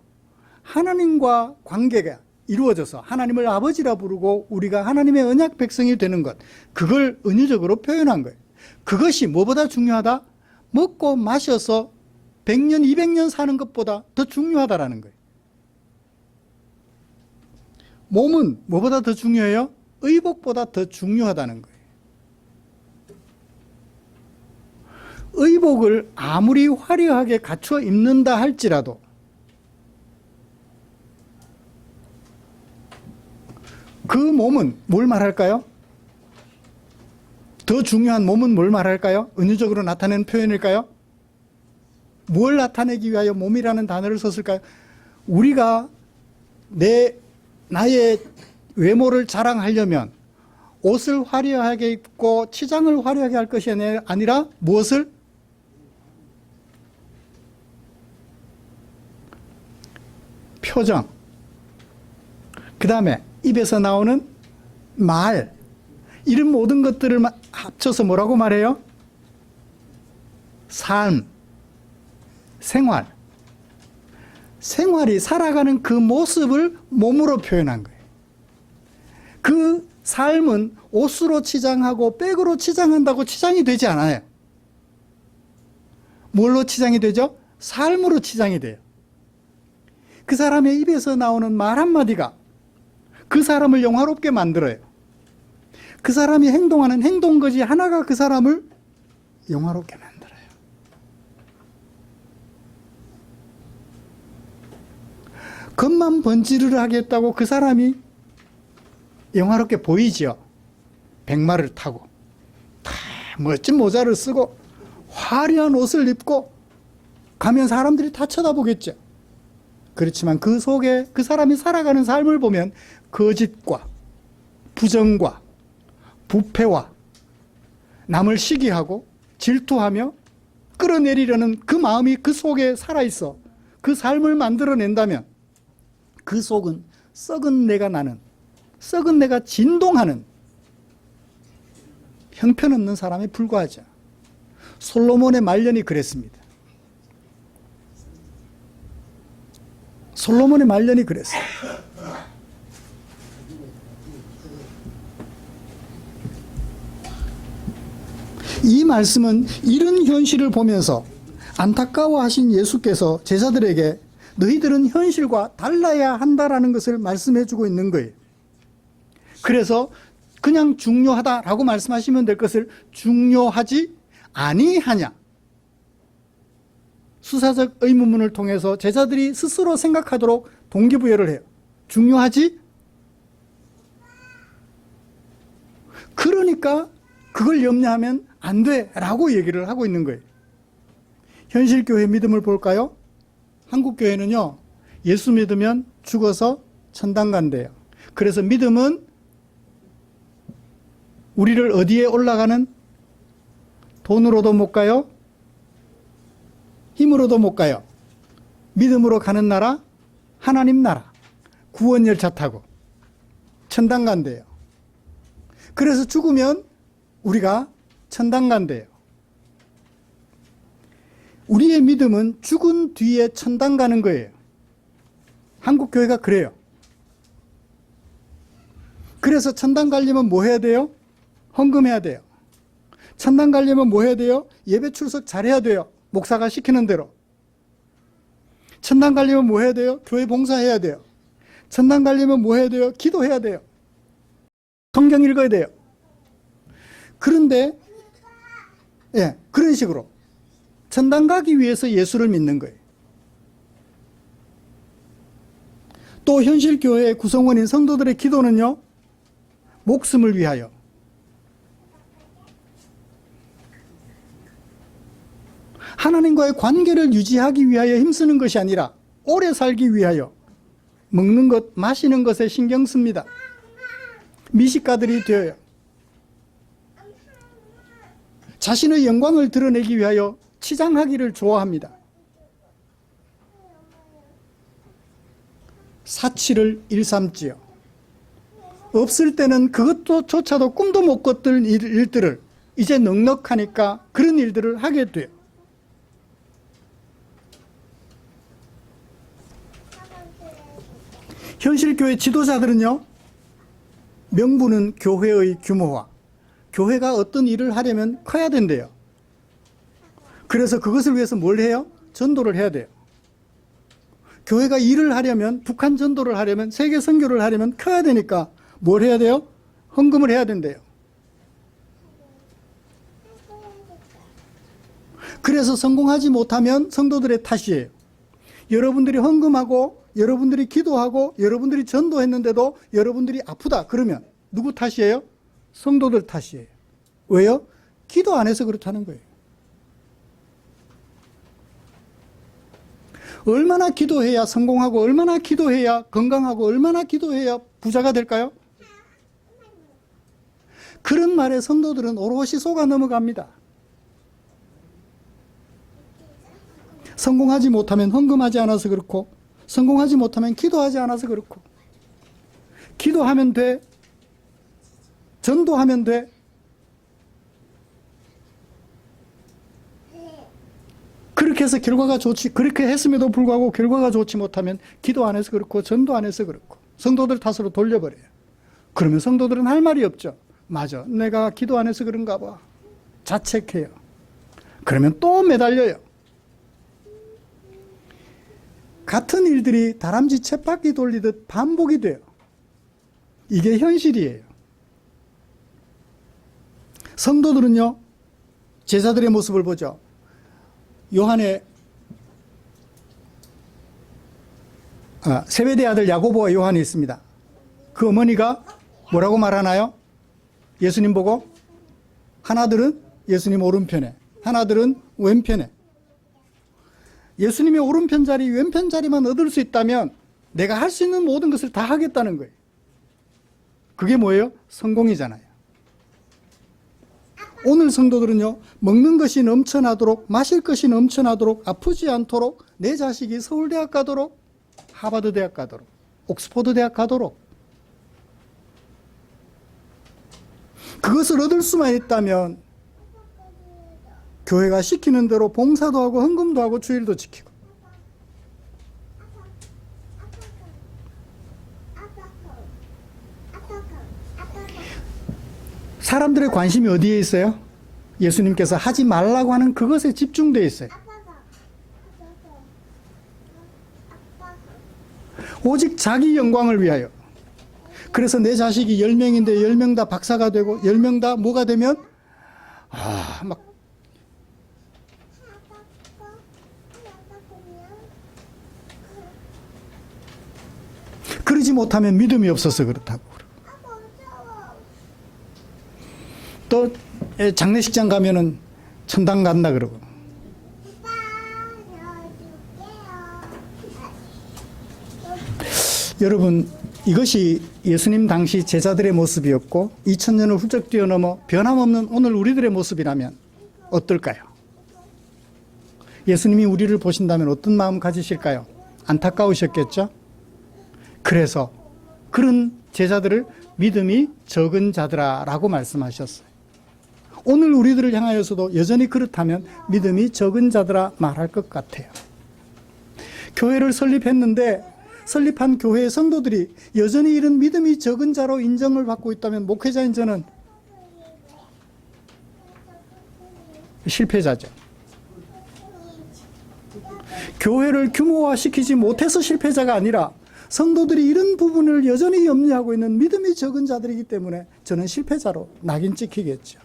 하나님과 관계가 이루어져서 하나님을 아버지라 부르고 우리가 하나님의 언약 백성이 되는 것, 그걸 은유적으로 표현한 거예요. 그것이 뭐보다 중요하다? 먹고 마셔서 100년, 200년 사는 것보다 더 중요하다라는 거예요. 몸은 뭐보다 더 중요해요? 의복보다 더 중요하다는 거예요. 의복을 아무리 화려하게 갖춰 입는다 할지라도 그 몸은 뭘 말할까요? 더 중요한 몸은 뭘 말할까요? 은유적으로 나타내는 표현일까요? 뭘 나타내기 위하여 몸이라는 단어를 썼을까요? 우리가 내 나의 외모를 자랑하려면 옷을 화려하게 입고 치장을 화려하게 할 것이 아니라 무엇을? 표정. 그 다음에 입에서 나오는 말. 이런 모든 것들을 합쳐서 뭐라고 말해요? 삶, 생활. 생활이 살아가는 그 모습을 몸으로 표현한 거예요. 그 삶은 옷으로 치장하고 백으로 치장한다고 치장이 되지 않아요. 뭘로 치장이 되죠? 삶으로 치장이 돼요. 그 사람의 입에서 나오는 말 한마디가 그 사람을 영화롭게 만들어요. 그 사람이 행동하는 행동거지 하나가 그 사람을 영화롭게 만들어요. 겉만 번지르르 하겠다고 그 사람이 영화롭게 보이지요. 백마를 타고 다 멋진 모자를 쓰고 화려한 옷을 입고 가면 사람들이 다 쳐다보겠죠. 그렇지만 그 속에 그 사람이 살아가는 삶을 보면 거짓과 부정과 부패와 남을 시기하고 질투하며 끌어내리려는 그 마음이 그 속에 살아있어 그 삶을 만들어낸다면 그 속은 썩은 내가 나는, 썩은 내가 진동하는 형편없는 사람에 불과하죠. 솔로몬의 말년이 그랬습니다. 솔로몬의 말년이 그랬어요. 이 말씀은 이런 현실을 보면서 안타까워하신 예수께서 제자들에게 너희들은 현실과 달라야 한다라는 것을 말씀해 주고 있는 거예요. 그래서 그냥 중요하다라고 말씀하시면 될 것을 중요하지 아니하냐. 수사적 의문문을 통해서 제자들이 스스로 생각하도록 동기부여를 해요. 중요하지? 그러니까 그걸 염려하면 안 돼라고 얘기를 하고 있는 거예요. 현실교회 믿음을 볼까요? 한국교회는요, 예수 믿으면 죽어서 천당 간대요. 그래서 믿음은 우리를 어디에 올라가는? 돈으로도 못 가요. 힘으로도 못 가요. 믿음으로 가는 나라, 하나님 나라. 구원 열차 타고 천당 간대요. 그래서 죽으면 우리가 천당 간대요. 우리의 믿음은 죽은 뒤에 천당 가는 거예요. 한국 교회가 그래요. 그래서 천당 가려면 뭐 해야 돼요? 헌금해야 돼요. 천당 가려면 뭐 해야 돼요? 예배 출석 잘해야 돼요. 목사가 시키는 대로. 천당 가려면 뭐 해야 돼요? 교회 봉사해야 돼요. 천당 가려면 뭐 해야 돼요? 기도해야 돼요. 성경 읽어야 돼요. 그런데 그런 식으로 천당 가기 위해서 예수를 믿는 거예요. 또 현실교회의 구성원인 성도들의 기도는요, 목숨을 위하여, 하나님과의 관계를 유지하기 위하여 힘쓰는 것이 아니라 오래 살기 위하여 먹는 것, 마시는 것에 신경 씁니다. 미식가들이 되어요. 자신의 영광을 드러내기 위하여 치장하기를 좋아합니다. 사치를 일삼지요. 없을 때는 그것조차도 꿈도 못 꿨던 일들을 이제 넉넉하니까 그런 일들을 하게 돼요. 현실교회 지도자들은요, 명분은 교회의 규모화, 교회가 어떤 일을 하려면 커야 된대요. 그래서 그것을 위해서 뭘 해요? 전도를 해야 돼요. 교회가 일을 하려면, 북한 전도를 하려면, 세계 선교를 하려면 커야 되니까 뭘 해야 돼요? 헌금을 해야 된대요. 그래서 성공하지 못하면 성도들의 탓이에요. 여러분들이 헌금하고 여러분들이 기도하고 여러분들이 전도했는데도 여러분들이 아프다 그러면 누구 탓이에요? 성도들 탓이에요. 왜요? 기도 안 해서 그렇다는 거예요. 얼마나 기도해야 성공하고 얼마나 기도해야 건강하고 얼마나 기도해야 부자가 될까요? 그런 말에 성도들은 오롯이 속아 넘어갑니다. 성공하지 못하면 헌금하지 않아서 그렇고, 성공하지 못하면 기도하지 않아서 그렇고, 기도하면 돼, 전도하면 돼, 그렇게 해서 결과가 좋지, 그렇게 했음에도 불구하고 결과가 좋지 못하면 기도 안 해서 그렇고 전도 안 해서 그렇고 성도들 탓으로 돌려버려요. 그러면 성도들은 할 말이 없죠. 맞아, 내가 기도 안 해서 그런가 봐. 자책해요. 그러면 또 매달려요. 같은 일들이 다람쥐 쳇바퀴 돌리듯 반복이 돼요. 이게 현실이에요. 성도들은요, 제자들의 모습을 보죠. 요한의 세베대 아들 야고보와 요한이 있습니다. 그 어머니가 뭐라고 말하나요? 예수님 보고 하나들은 예수님 오른편에, 하나들은 왼편에. 예수님의 오른편 자리, 왼편 자리만 얻을 수 있다면 내가 할 수 있는 모든 것을 다 하겠다는 거예요. 그게 뭐예요? 성공이잖아요. 오늘 성도들은요, 먹는 것이 넘쳐나도록, 마실 것이 넘쳐나도록, 아프지 않도록, 내 자식이 서울대학 가도록, 하버드 대학 가도록, 옥스퍼드 대학 가도록, 그것을 얻을 수만 있다면 교회가 시키는 대로 봉사도 하고 헌금도 하고 주일도 지키고, 사람들의 관심이 어디에 있어요? 예수님께서 하지 말라고 하는 그것에 집중되어 있어요. 오직 자기 영광을 위하여. 그래서 내 자식이 10명인데 10명 다 박사가 되고 10명 다 뭐가 되면 막 그러지 못하면 믿음이 없어서 그렇다고. 또 장례식장 가면은 천당 간다 그러고. 여러분, 이것이 예수님 당시 제자들의 모습이었고 2000년을 훌쩍 뛰어넘어 변함없는 오늘 우리들의 모습이라면 어떨까요? 예수님이 우리를 보신다면 어떤 마음 가지실까요? 안타까우셨겠죠? 그래서 그런 제자들을 믿음이 적은 자들아 라고 말씀하셨어요. 오늘 우리들을 향하여서도 여전히 그렇다면 믿음이 적은 자들아 말할 것 같아요. 교회를 설립했는데 설립한 교회의 성도들이 여전히 이런 믿음이 적은 자로 인정을 받고 있다면 목회자인 저는 실패자죠. 교회를 규모화시키지 못해서 실패자가 아니라 성도들이 이런 부분을 여전히 염려하고 있는 믿음이 적은 자들이기 때문에 저는 실패자로 낙인 찍히겠죠.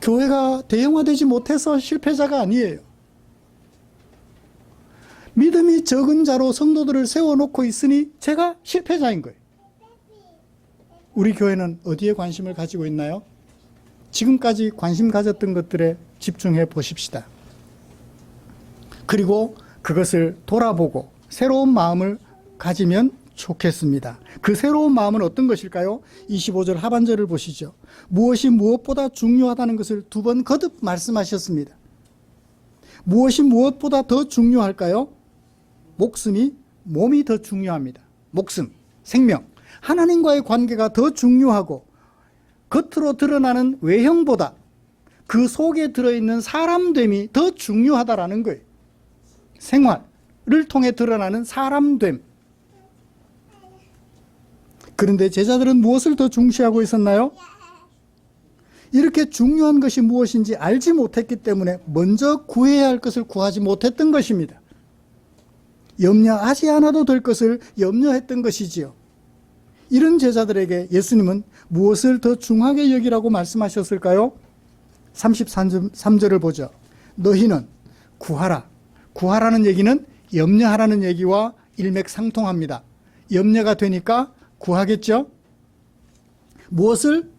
교회가 대형화되지 못해서 실패자가 아니에요. 믿음이 적은 자로 성도들을 세워놓고 있으니 제가 실패자인 거예요. 우리 교회는 어디에 관심을 가지고 있나요? 지금까지 관심 가졌던 것들에 집중해 보십시다. 그리고 그것을 돌아보고 새로운 마음을 가지면 좋겠습니다. 그 새로운 마음은 어떤 것일까요? 25절 하반절을 보시죠. 무엇이 무엇보다 중요하다는 것을 두 번 거듭 말씀하셨습니다. 무엇이 무엇보다 더 중요할까요? 몸이 더 중요합니다. 목숨, 생명, 하나님과의 관계가 더 중요하고 겉으로 드러나는 외형보다 그 속에 들어있는 사람됨이 더 중요하다라는 거예요. 생활을 통해 드러나는 사람됨. 그런데 제자들은 무엇을 더 중시하고 있었나요? 이렇게 중요한 것이 무엇인지 알지 못했기 때문에 먼저 구해야 할 것을 구하지 못했던 것입니다. 염려하지 않아도 될 것을 염려했던 것이지요. 이런 제자들에게 예수님은 무엇을 더 중하게 여기라고 말씀하셨을까요? 33절을 보죠. 너희는 구하라. 구하라는 얘기는 염려하라는 얘기와 일맥상통합니다. 염려가 되니까 구하겠죠? 무엇을?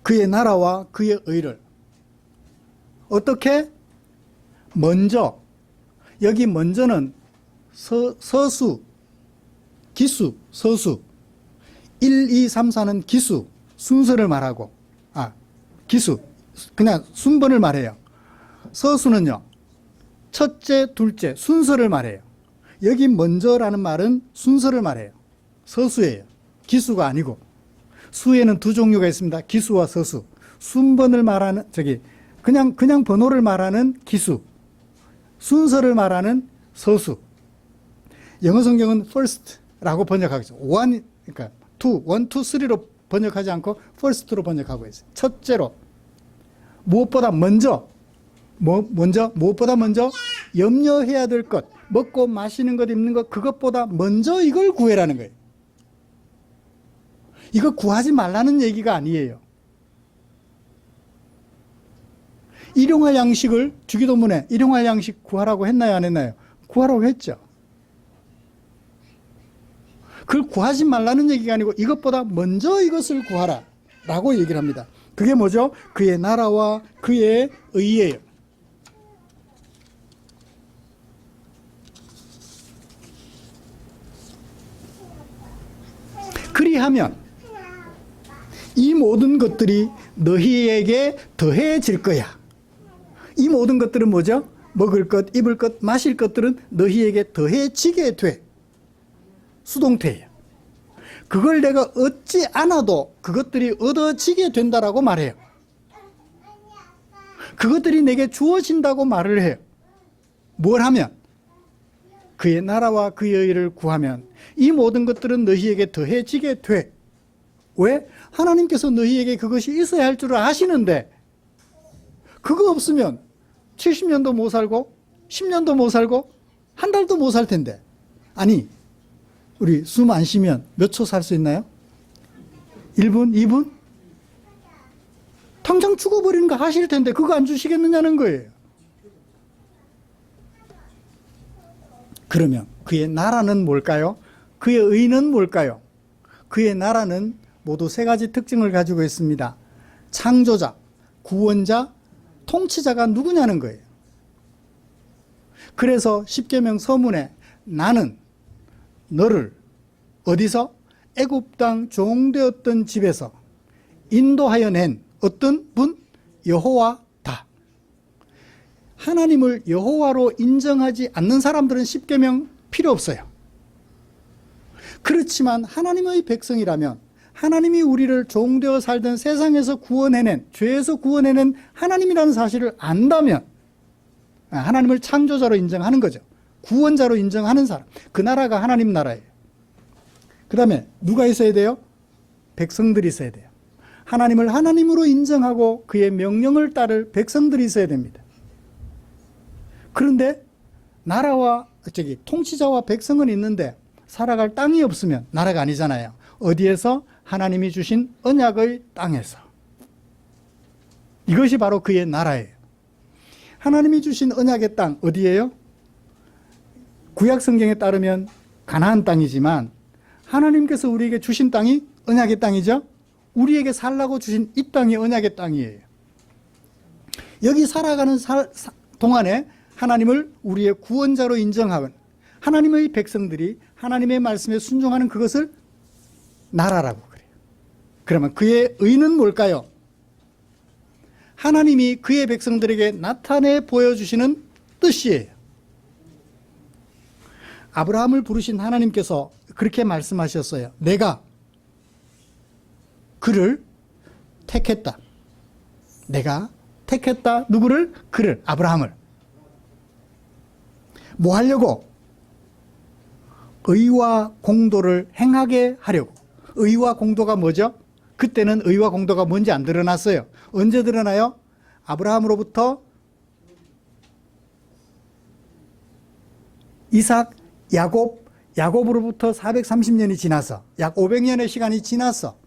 그의 나라와 그의 의를. 어떻게? 먼저, 여기 먼저는 서수, 기수, 서수, 1, 2, 3, 4는 기수, 순서를 말하고, 기수, 그냥 순번을 말해요. 서수는요, 첫째, 둘째, 순서를 말해요. 여기 먼저라는 말은 순서를 말해요. 서수예요. 기수가 아니고. 수에는 두 종류가 있습니다. 기수와 서수. 순번을 말하는, 그냥 번호를 말하는 기수. 순서를 말하는 서수. 영어 성경은 first라고 번역하겠죠. 그러니까 1, 2, 3로 번역하지 않고 first로 번역하고 있어요. 첫째로. 무엇보다 먼저, 무엇보다 먼저 염려해야 될 것, 먹고 마시는 것, 입는 것, 그것보다 먼저 이걸 구해라는 거예요. 이거 구하지 말라는 얘기가 아니에요. 일용할 양식을 주기도문에 일용할 양식 구하라고 했나요, 안 했나요? 구하라고 했죠. 그걸 구하지 말라는 얘기가 아니고 이것보다 먼저 이것을 구하라 라고 얘기를 합니다. 그게 뭐죠? 그의 나라와 그의 의예요. 그리하면 이 모든 것들이 너희에게 더해질 거야. 이 모든 것들은 뭐죠? 먹을 것, 입을 것, 마실 것들은 너희에게 더해지게 돼. 수동태예요. 그걸 내가 얻지 않아도 그것들이 얻어지게 된다라고 말해요. 그것들이 내게 주어진다고 말을 해요. 뭘 하면? 그의 나라와 그의 의를 구하면 이 모든 것들은 너희에게 더해지게 돼. 왜? 하나님께서 너희에게 그것이 있어야 할 줄 아시는데 그거 없으면 70년도 못 살고 10년도 못 살고 한 달도 못 살 텐데. 아니, 우리 숨 안 쉬면 몇 초 살 수 있나요? 1분? 2분? 당장 죽어버리는 거 아실 텐데 그거 안 주시겠느냐는 거예요. 그러면 그의 나라는 뭘까요? 그의 의는 뭘까요? 그의 나라는 모두 세 가지 특징을 가지고 있습니다. 창조자, 구원자, 통치자가 누구냐는 거예요. 그래서 십계명 서문에 나는 너를 어디서? 애굽 땅 종되었던 집에서 인도하여 낸 어떤 분? 여호와다. 하나님을 여호와로 인정하지 않는 사람들은 십계명 필요 없어요. 그렇지만 하나님의 백성이라면 하나님이 우리를 종되어 살던 세상에서 구원해낸, 죄에서 구원해낸 하나님이라는 사실을 안다면 하나님을 창조자로 인정하는 거죠. 구원자로 인정하는 사람. 그 나라가 하나님 나라예요. 그 다음에 누가 있어야 돼요? 백성들이 있어야 돼요. 하나님을 하나님으로 인정하고 그의 명령을 따를 백성들이 있어야 됩니다. 그런데 나라와 통치자와 백성은 있는데 살아갈 땅이 없으면 나라가 아니잖아요. 어디에서? 하나님이 주신 언약의 땅에서. 이것이 바로 그의 나라예요. 하나님이 주신 언약의 땅 어디예요? 구약 성경에 따르면 가나안 땅이지만 하나님께서 우리에게 주신 땅이 언약의 땅이죠. 우리에게 살라고 주신 이 땅이 언약의 땅이에요. 여기 살아가는 동안에 하나님을 우리의 구원자로 인정하는 하나님의 백성들이 하나님의 말씀에 순종하는 그것을 나라라고 그래요. 그러면 그의 의는 뭘까요? 하나님이 그의 백성들에게 나타내 보여주시는 뜻이에요. 아브라함을 부르신 하나님께서 그렇게 말씀하셨어요. 내가 그를 택했다. 내가 택했다. 누구를? 그를, 아브라함을. 뭐 하려고? 의와 공도를 행하게 하려고. 의와 공도가 뭐죠? 그때는 의와 공도가 뭔지 안 드러났어요. 언제 드러나요? 아브라함으로부터 이삭, 야곱으로부터 430년이 지나서 약 500년의 시간이 지나서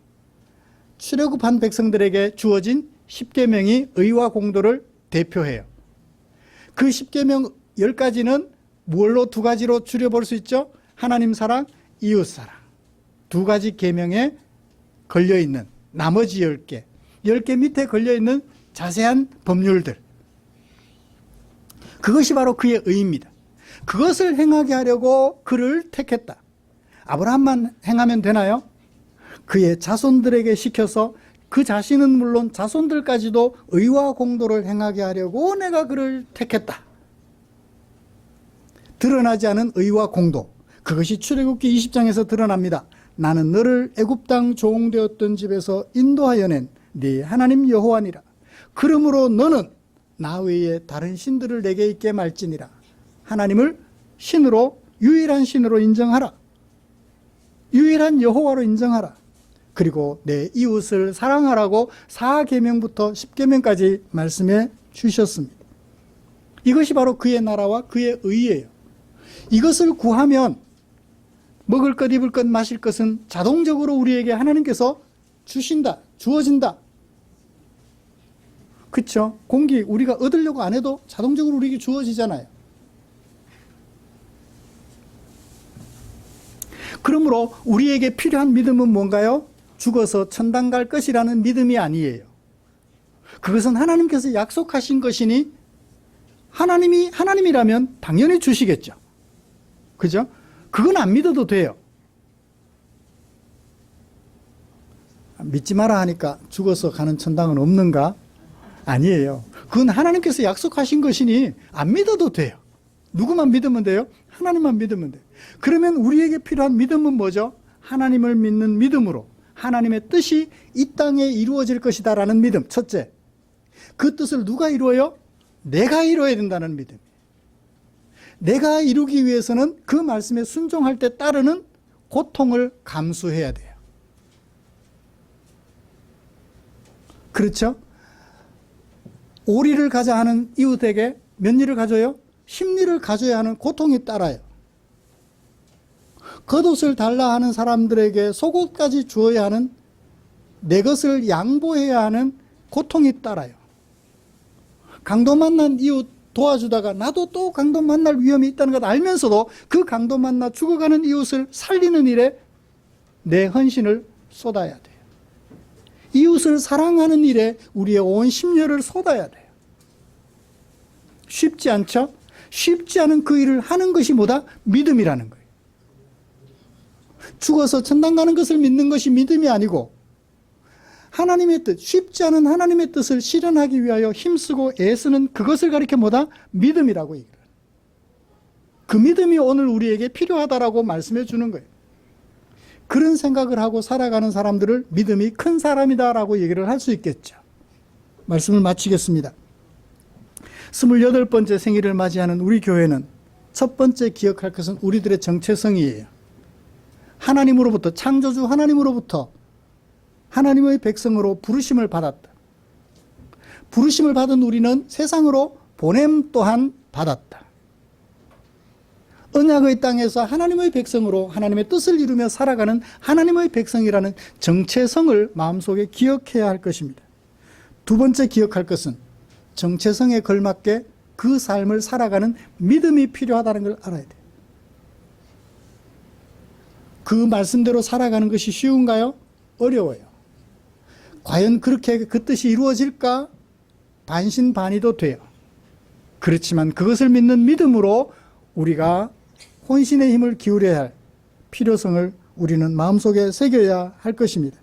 출애굽한 백성들에게 주어진 십계명이 의와 공도를 대표해요. 그 십계명 10가지는 뭘로 두 가지로 줄여볼 수 있죠? 하나님 사랑, 이웃 사랑. 두 가지 계명에 걸려있는 나머지 10개, 10개 밑에 걸려있는 자세한 법률들. 그것이 바로 그의 의입니다. 그것을 행하게 하려고 그를 택했다. 아브라함만 행하면 되나요? 그의 자손들에게 시켜서 그 자신은 물론 자손들까지도 의와 공도를 행하게 하려고 내가 그를 택했다. 드러나지 않은 의와 공도, 그것이 출애굽기 20장에서 드러납니다. 나는 너를 애굽 땅 종되었던 집에서 인도하여 낸 네 하나님 여호와니라. 그러므로 너는 나 외에 다른 신들을 내게 있게 말지니라. 하나님을 신으로, 유일한 신으로 인정하라. 유일한 여호와로 인정하라. 그리고 내 이웃을 사랑하라고 4계명부터 10계명까지 말씀해 주셨습니다. 이것이 바로 그의 나라와 그의 의예요. 이것을 구하면 먹을 것, 입을 것, 마실 것은 자동적으로 우리에게 하나님께서 주신다, 주어진다. 그렇죠? 공기 우리가 얻으려고 안 해도 자동적으로 우리에게 주어지잖아요. 그러므로 우리에게 필요한 믿음은 뭔가요? 죽어서 천당 갈 것이라는 믿음이 아니에요. 그것은 하나님께서 약속하신 것이니 하나님이 하나님이라면 당연히 주시겠죠. 그죠? 그건 안 믿어도 돼요. 믿지 마라 하니까 죽어서 가는 천당은 없는가? 아니에요. 그건 하나님께서 약속하신 것이니 안 믿어도 돼요. 누구만 믿으면 돼요? 하나님만 믿으면 돼요. 그러면 우리에게 필요한 믿음은 뭐죠? 하나님을 믿는 믿음으로 하나님의 뜻이 이 땅에 이루어질 것이다 라는 믿음. 첫째, 그 뜻을 누가 이루어요? 내가 이루어야 된다는 믿음. 내가 이루기 위해서는 그 말씀에 순종할 때 따르는 고통을 감수해야 돼요. 그렇죠? 오리를 가자 하는 이웃에게 몇 리를 가져요? 10리를 가져야 하는 고통이 따라요. 겉옷을 달라 하는 사람들에게 속옷까지 주어야 하는, 내 것을 양보해야 하는 고통이 따라요. 강도 만난 이웃 도와주다가 나도 또 강도 만날 위험이 있다는 것 알면서도 그 강도 만나 죽어가는 이웃을 살리는 일에 내 헌신을 쏟아야 돼요. 이웃을 사랑하는 일에 우리의 온 심려를 쏟아야 돼요. 쉽지 않죠? 쉽지 않은 그 일을 하는 것이 뭐다? 믿음이라는 거예요. 죽어서 천당 가는 것을 믿는 것이 믿음이 아니고 하나님의 뜻, 쉽지 않은 하나님의 뜻을 실현하기 위하여 힘쓰고 애쓰는 그것을 가리켜 뭐다? 믿음이라고 얘기를 해요. 그 믿음이 오늘 우리에게 필요하다라고 말씀해 주는 거예요. 그런 생각을 하고 살아가는 사람들을 믿음이 큰 사람이다라고 얘기를 할 수 있겠죠. 말씀을 마치겠습니다. 28번째 생일을 맞이하는 우리 교회는 첫 번째 기억할 것은 우리들의 정체성이에요. 하나님으로부터, 창조주 하나님으로부터 하나님의 백성으로 부르심을 받았다. 부르심을 받은 우리는 세상으로 보냄 또한 받았다. 언약의 땅에서 하나님의 백성으로 하나님의 뜻을 이루며 살아가는 하나님의 백성이라는 정체성을 마음속에 기억해야 할 것입니다. 두 번째 기억할 것은 정체성에 걸맞게 그 삶을 살아가는 믿음이 필요하다는 걸 알아야 돼요. 그 말씀대로 살아가는 것이 쉬운가요? 어려워요. 과연 그렇게 그 뜻이 이루어질까? 반신반의도 돼요. 그렇지만 그것을 믿는 믿음으로 우리가 혼신의 힘을 기울여야 할 필요성을 우리는 마음속에 새겨야 할 것입니다.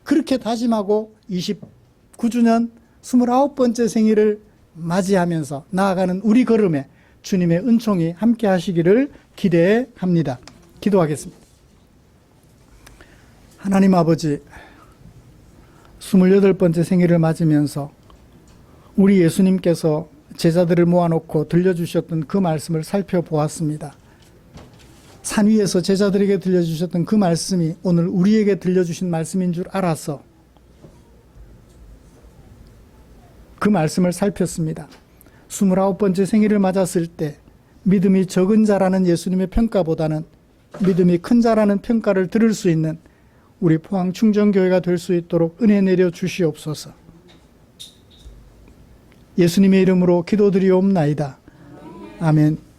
그렇게 다짐하고 29주년 29번째 생일을 맞이하면서 나아가는 우리 걸음에 주님의 은총이 함께 하시기를 기대합니다. 기도하겠습니다. 하나님 아버지, 28번째 생일을 맞으면서 우리 예수님께서 제자들을 모아놓고 들려주셨던 그 말씀을 살펴보았습니다. 산 위에서 제자들에게 들려주셨던 그 말씀이 오늘 우리에게 들려주신 말씀인 줄 알아서 그 말씀을 살폈습니다. 29번째 생일을 맞았을 때 믿음이 적은 자라는 예수님의 평가보다는 믿음이 큰 자라는 평가를 들을 수 있는 우리 포항 충정교회가 될 수 있도록 은혜 내려 주시옵소서. 예수님의 이름으로 기도드리옵나이다. 아멘.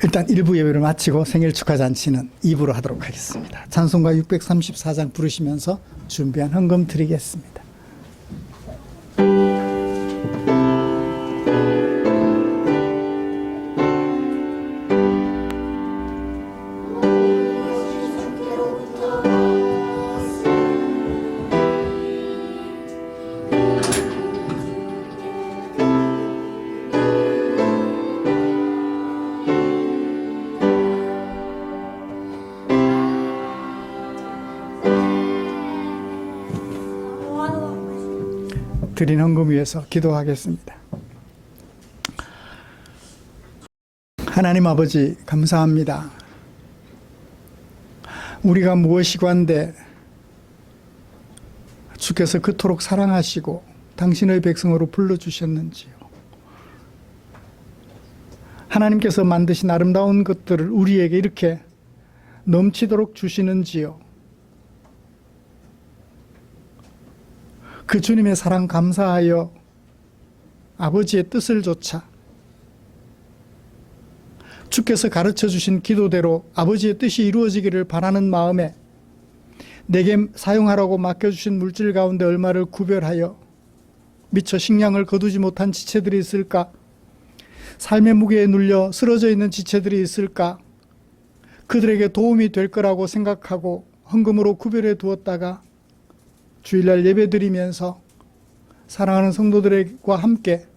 일단 1부 예배를 마치고 생일 축하 잔치는 2부로 하도록 하겠습니다. 찬송가 634장 부르시면서 준비한 헌금 드리겠습니다. 드린 헌금 위해서 기도하겠습니다. 하나님 아버지 감사합니다. 우리가 무엇이관데 주께서 그토록 사랑하시고 당신의 백성으로 불러주셨는지요. 하나님께서 만드신 아름다운 것들을 우리에게 이렇게 넘치도록 주시는지요. 그 주님의 사랑 감사하여 아버지의 뜻을 좇아 주께서 가르쳐 주신 기도대로 아버지의 뜻이 이루어지기를 바라는 마음에 내게 사용하라고 맡겨주신 물질 가운데 얼마를 구별하여 미처 식량을 거두지 못한 지체들이 있을까? 삶의 무게에 눌려 쓰러져 있는 지체들이 있을까? 그들에게 도움이 될 거라고 생각하고 헌금으로 구별해 두었다가 주일날 예배드리면서 사랑하는 성도들과 함께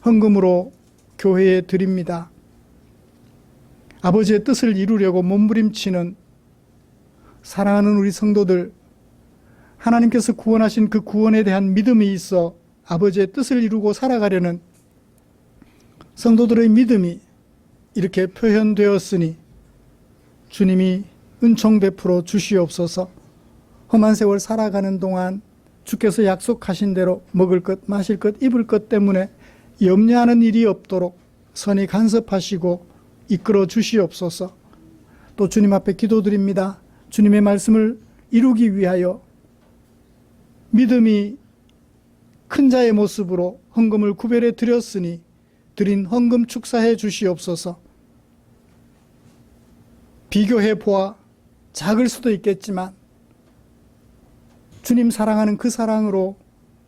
헌금으로 교회에 드립니다. 아버지의 뜻을 이루려고 몸부림치는 사랑하는 우리 성도들, 하나님께서 구원하신 그 구원에 대한 믿음이 있어 아버지의 뜻을 이루고 살아가려는 성도들의 믿음이 이렇게 표현되었으니 주님이 은총 베풀어 주시옵소서. 험한 세월 살아가는 동안 주께서 약속하신 대로 먹을 것, 마실 것, 입을 것 때문에 염려하는 일이 없도록 선히 간섭하시고 이끌어 주시옵소서. 또 주님 앞에 기도드립니다. 주님의 말씀을 이루기 위하여 믿음이 큰 자의 모습으로 헌금을 구별해 드렸으니 드린 헌금 축사해 주시옵소서. 비교해 보아 작을 수도 있겠지만 주님 사랑하는 그 사랑으로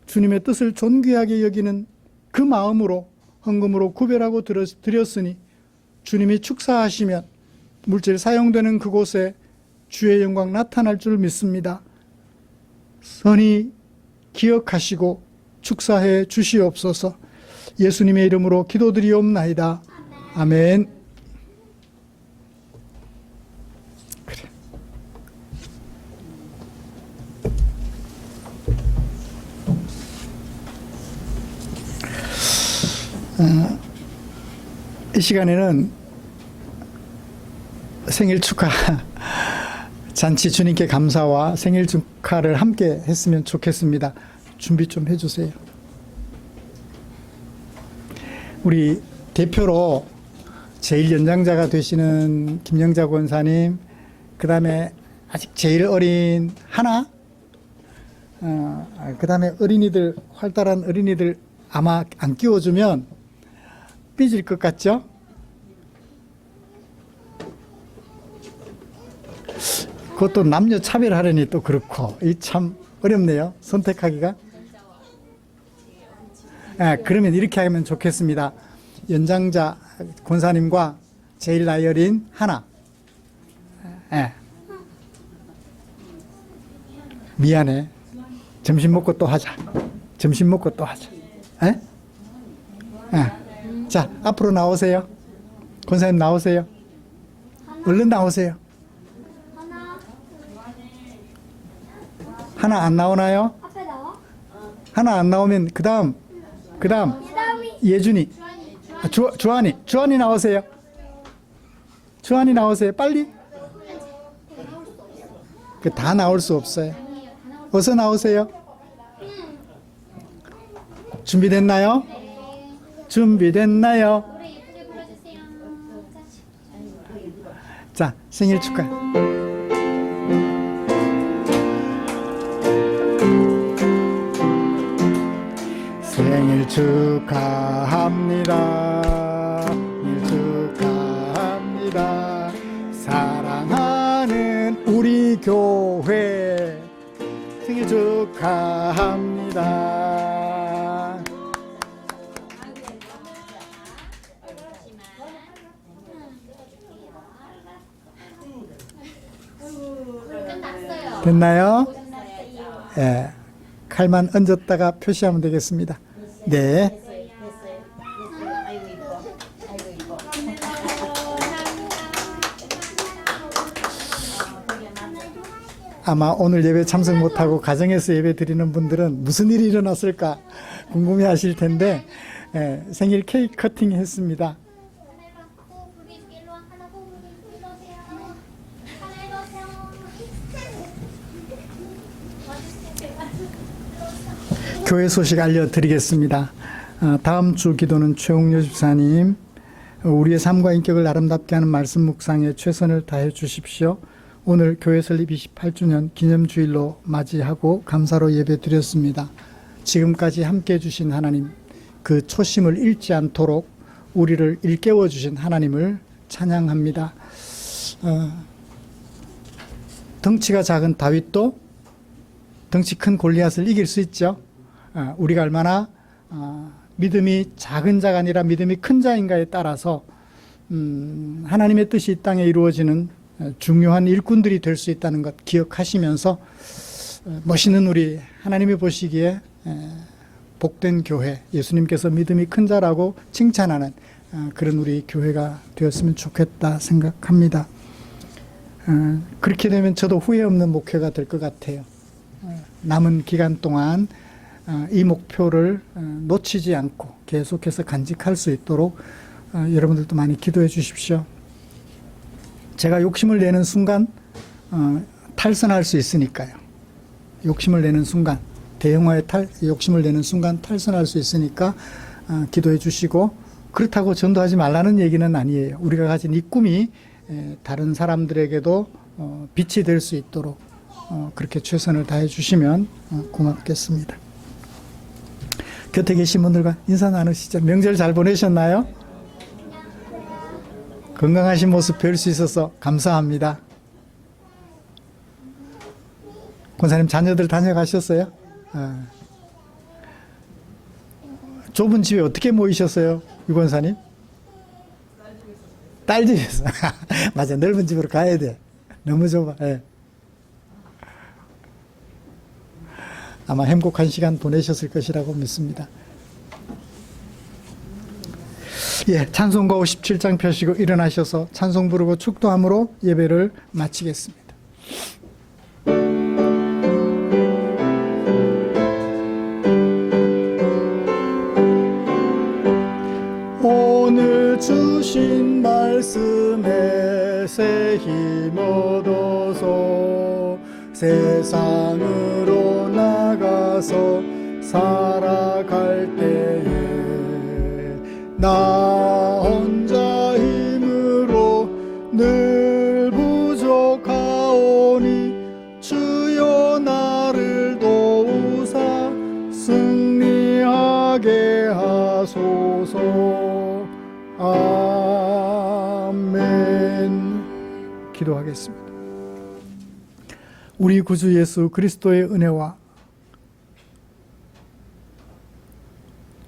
주님의 뜻을 존귀하게 여기는 그 마음으로 헌금으로 구별하고 드렸으니 주님이 축사하시면 물질 사용되는 그곳에 주의 영광 나타날 줄 믿습니다. 선히 기억하시고 축사해 주시옵소서. 예수님의 이름으로 기도드리옵나이다. 아멘. 그래. 이 시간에는 생일 축하 잔치 주님께 감사와 생일 축하를 함께 했으면 좋겠습니다. 준비 좀 해주세요. 우리 대표로 제일 연장자가 되시는 김영자 권사님, 그 다음에 아직 제일 어린 하나, 그 다음에 어린이들, 활달한 어린이들 아마 안 끼워주면 삐질 것 같죠? 그것도 남녀 차별하려니 또 그렇고, 이 참 어렵네요. 선택하기가. 그러면 이렇게 하면 좋겠습니다. 연장자 권사님과 제일 나이 어린 하나. 미안해. 점심 먹고 또 하자. 점심 먹고 또 하자. 자, 앞으로 나오세요. 권사님 나오세요. 얼른 나오세요. 하나 안 나오나요? 앞에 나와? 하나 안 나오면 그 다음 예준이, 주한이 나오세요. 주한이 나오세요. 빨리. 다 나올 수 없어요. 어서 나오세요. 준비됐나요? 준비됐나요? 노래 예쁘게 불러주세요. 자, 생일 축하. 생일 축하합니다. 생일 축하합니다. 끝났어요. 됐나요? 끝났어요. 예, 칼만 얹었다가 표시하면 되겠습니다. 네. 아이고 이뻐. 아이고 이뻐. 아마 오늘 예배 참석 못하고 가정에서 예배 드리는 분들은 무슨 일이 일어났을까 궁금해 하실 텐데, 예, 생일 케이크 커팅 했습니다. 하나를 받고 우리 일로 와. 하나 보고 우리 일로 오세요. 하나 오세요. 교회 소식 알려드리겠습니다. 다음 주 기도는 최홍려 집사님, 우리의 삶과 인격을 아름답게 하는 말씀 묵상에 최선을 다해 주십시오. 오늘 교회 설립 28주년 기념주일로 맞이하고 감사로 예배 드렸습니다. 지금까지 함께 해주신 하나님, 그 초심을 잃지 않도록 우리를 일깨워 주신 하나님을 찬양합니다. 덩치가 작은 다윗도 덩치 큰 골리앗을 이길 수 있죠. 우리가 얼마나 믿음이 작은 자가 아니라 믿음이 큰 자인가에 따라서 하나님의 뜻이 이 땅에 이루어지는 중요한 일꾼들이 될 수 있다는 것 기억하시면서 멋있는 우리 하나님이 보시기에 복된 교회, 예수님께서 믿음이 큰 자라고 칭찬하는 그런 우리 교회가 되었으면 좋겠다 생각합니다. 그렇게 되면 저도 후회 없는 목회가 될 것 같아요. 남은 기간 동안 이 목표를 놓치지 않고 계속해서 간직할 수 있도록 여러분들도 많이 기도해 주십시오. 제가 욕심을 내는 순간 탈선할 수 있으니까요. 욕심을 내는 순간, 대형화의 욕심을 내는 순간 탈선할 수 있으니까 기도해 주시고, 그렇다고 전도하지 말라는 얘기는 아니에요. 우리가 가진 이 꿈이 다른 사람들에게도 빛이 될 수 있도록 그렇게 최선을 다해 주시면 고맙겠습니다. 곁에 계신 분들과 인사 나누시죠. 명절 잘 보내셨나요? 건강하신 모습 뵐 수 있어서 감사합니다. 권사님 자녀들 다녀가셨어요? 좁은 집에 어떻게 모이셨어요? 유 권사님? 딸 집에서. 맞아, 넓은 집으로 가야 돼. 너무 좁아. 예. 아마 행복한 시간 보내셨을 것이라고 믿습니다. 예, 찬송가 57장 펴시고 일어나셔서 찬송 부르고 축도함으로 예배를 마치겠습니다. 오늘 주신 말씀에 새 힘 얻어서 세상으로 나가서 살아갈 때에 나 혼자 힘으로 늘 부족하오니 주여 나를 도우사 승리하게 하소서. 아멘. 기도하겠습니다. 우리 구주 예수 그리스도의 은혜와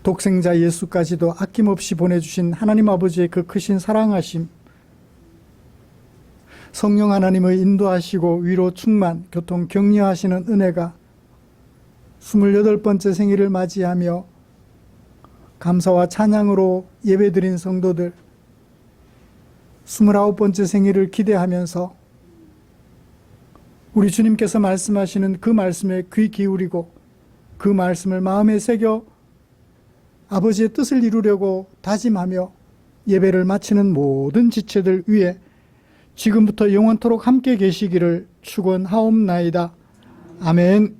독생자 예수까지도 아낌없이 보내주신 하나님 아버지의 그 크신 사랑하심, 성령 하나님의 인도하시고 위로 충만, 교통 격려하시는 은혜가 28번째 생일을 맞이하며 감사와 찬양으로 예배드린 성도들 29번째 생일을 기대하면서 우리 주님께서 말씀하시는 그 말씀에 귀 기울이고 그 말씀을 마음에 새겨 아버지의 뜻을 이루려고 다짐하며 예배를 마치는 모든 지체들 위해 지금부터 영원토록 함께 계시기를 축원하옵나이다. 아멘.